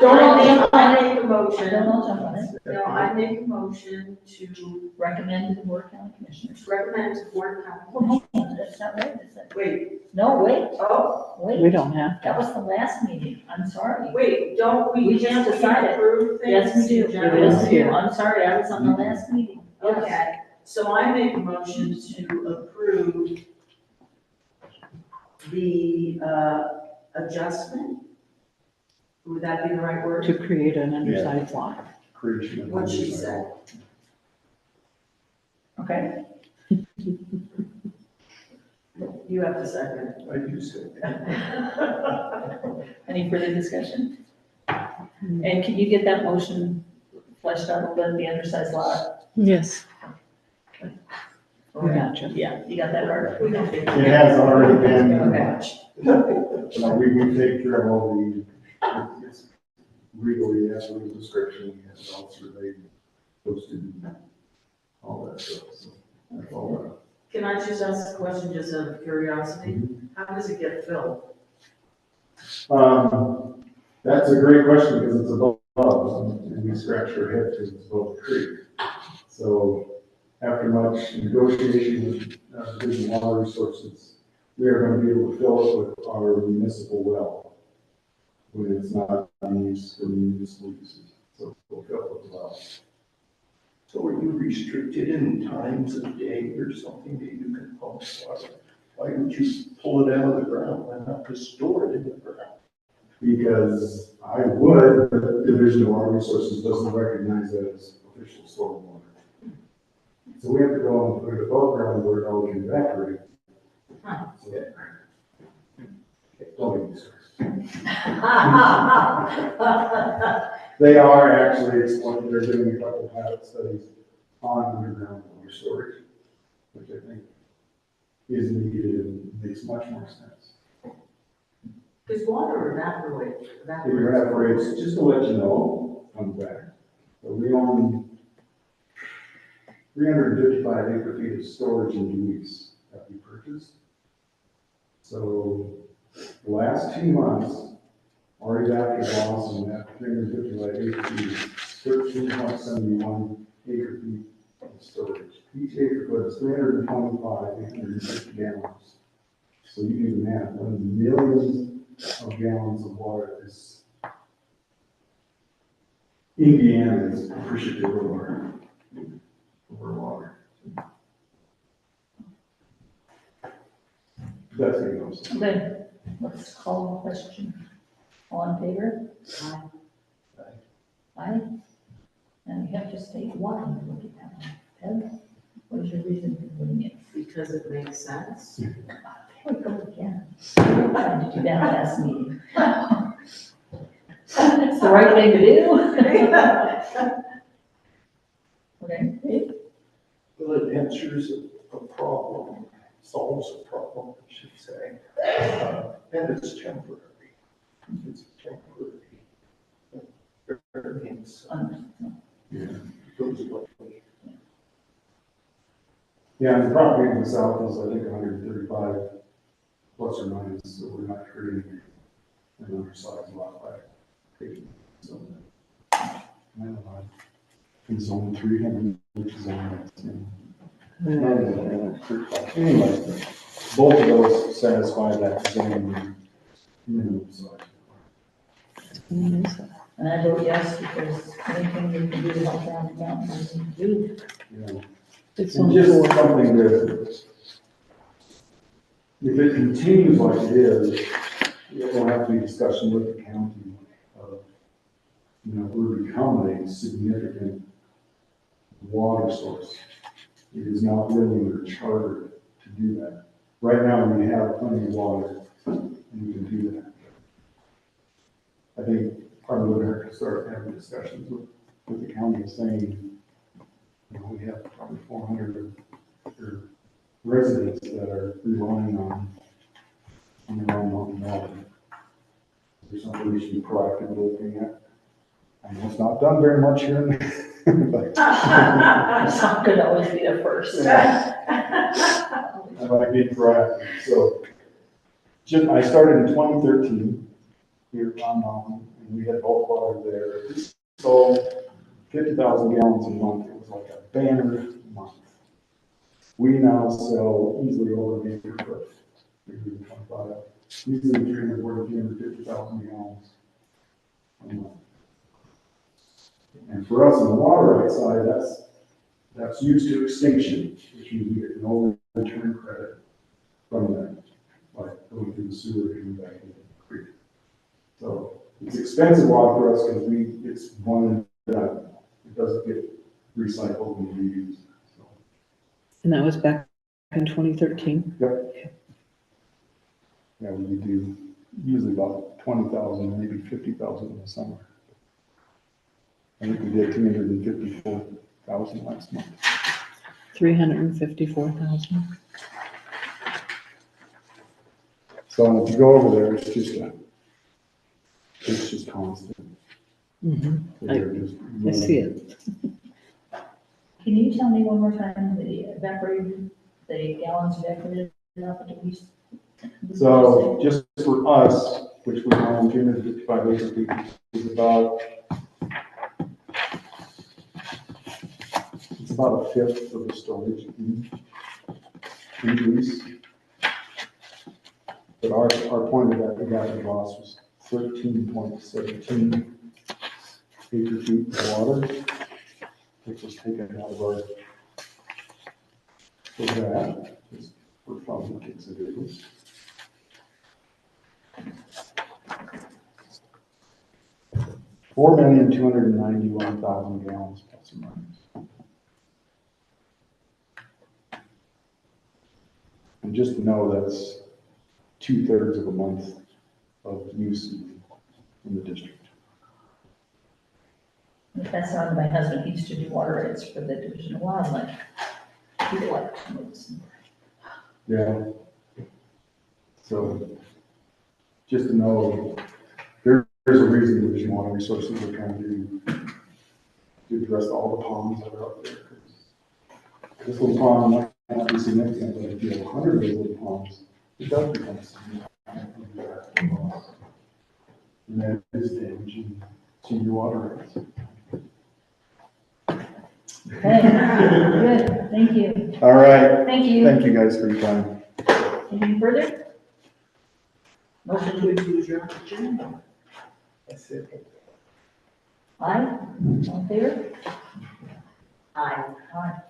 Don't all jump on it. I make a motion. Don't all jump on it. No, I make a motion to Recommend to the board of county commissioners. recommend to Board of County Well, hold on, that's not right, is it? Wait, No, wait, oh, We wait. don't have That to. was the last meeting. I'm sorry. wait, don't we? We just decided. Approve things? Yes, we do. in It general? is Yes, we do. I'm sorry, I was on the last meeting. Yes. Okay, so I make a motion to approve the adjustment Would that be the right word? to create an undersized lot. Creation of. What she said. Okay, You have to second. I do say. any further discussion? And can you get that motion fleshed out a little bit, the undersized lot? Yes. Or- Gotcha. Yeah, you got that part? We don't think. It has already been, We take care of all the, it's legally, as a legal description, we have it all surveyed, posted, and all that stuff, so that's all Can I just ask a question, just out of curiosity? How does it get filled? that. That's a great question, because it's above, and we scratched our head because it's above the creek. So after much negotiation with Division of Water Resources, we are going to be able to fill it with our municipal well when it's not being used for municipal uses. So we'll fill it with the well. So are you restricted in times of day or something that you can pump water? Why would you pull it out of the ground? Why not just store it in the ground? Because I would, but the Division of Water Resources doesn't recognize that as official stormwater. So we have to go and put it above ground where it all can evaporate. So, don't get me started. They are actually exploring, they're doing a couple pilot studies on underground water storage, which I think is needed and makes much more sense. Does water evaporate? It evaporates, just to let you know, on the back, but we own 355 acre feet of storage in Dewey's that we purchased. So the last 2 months, already after loss on that 355 acre feet, 13.71 acre feet of storage. Each acre foot is 325, 850 gallons. So you do the math, 1 million of gallons of water is, Indiana is appreciative of our water. That's what it goes. Okay, let's call the question. All in favor? Aye. Aye. And we have to state why you look at that. Ted, what is your reason for putting it? Because it makes sense. There we go again. Trying to do that last meeting. It's the right thing to do. Okay, Dave? Well, it answers a problem, solves a problem, I should say. And it's temporary. It's temporary. Everything's goes away. Yeah, and the property in the south is, I think, 135 plus or minus, so we're not creating an undersized lot by taking so I don't know. It's only 300, which is only, anyway, both of those satisfy that zoning minimum size. And I vote yes, because anything we can do to help out the mountains, we do. Yeah. It's And on just board. something to, if it continues like it is, there'll have to be discussion with the county of, we're becoming a significant water source. It is not really in their charter to do that. Right now, we have plenty of water, and we can do that. I think probably would have to start having discussions with the county saying, we have probably 400 residents that are relying on their own mountain water. There's something we should be proactively looking at. I know it's not done very much here, but Some could always be a first. I like being proactive. So, I started in 2013 here on Mountain, and we had bulk water there. So 50,000 gallons a month. It was like a banner month. We now sell easily over an acre foot. 325, easily 340, 350,000 gallons a month. And for us on the water right side, that's used to extinction, which means we get no return credit from that, like going through the sewer and back into the creek. So It's expensive water for us because it's one that it doesn't get recycled and reused. So, And that was back in 2013. Yeah, we do usually about 20,000, maybe 50,000 in the summer. I think we did 354,000 last month. 354,000. So if you go over there, it's just constant. They're just I see it. Can you tell me one more time the evaporated, the gallons evaporated up at the least? So just for us, which we own 255 acres, is about, it's about a fifth of the storage increase. But our point of that evaporative loss was 13.17 acre feet of water, which was taken out of our, for that, just for fun, kicks and giggles. Four million, 291,000 gallons plus or minus. And just to know that's 2/3 of a month of use in the district. That's how my husband used to do water rights for the Division of Wildlife. He liked it. Yeah. So just to know, there's a reason Division Water Resources are trying to address all the ponds that are out there. This little pond might not be significant, but if you have 100 of those little ponds, it does become significant. And that is damaging to your water rights. Okay, good, thank you. All right. Thank you. Thank you guys for your time. Anything further? Motion to adjourn. That's it. Aye, all in favor? Aye. Aye.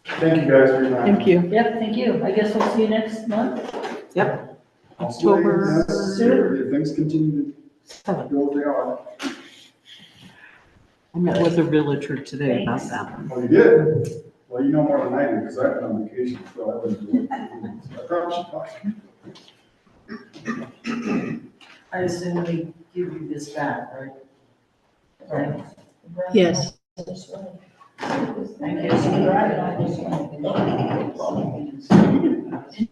Thank you guys for your time. Thank you. Yep, thank you. I guess we'll see you next month. Yep. October. October. If things continue to go as they are. I met with a realtor today about that. Oh, you did? Well, you know more than I do, because I've been on vacation, so I wouldn't do it. I probably should talk. I assume they give you this back, right? Right. Yes. Thank you.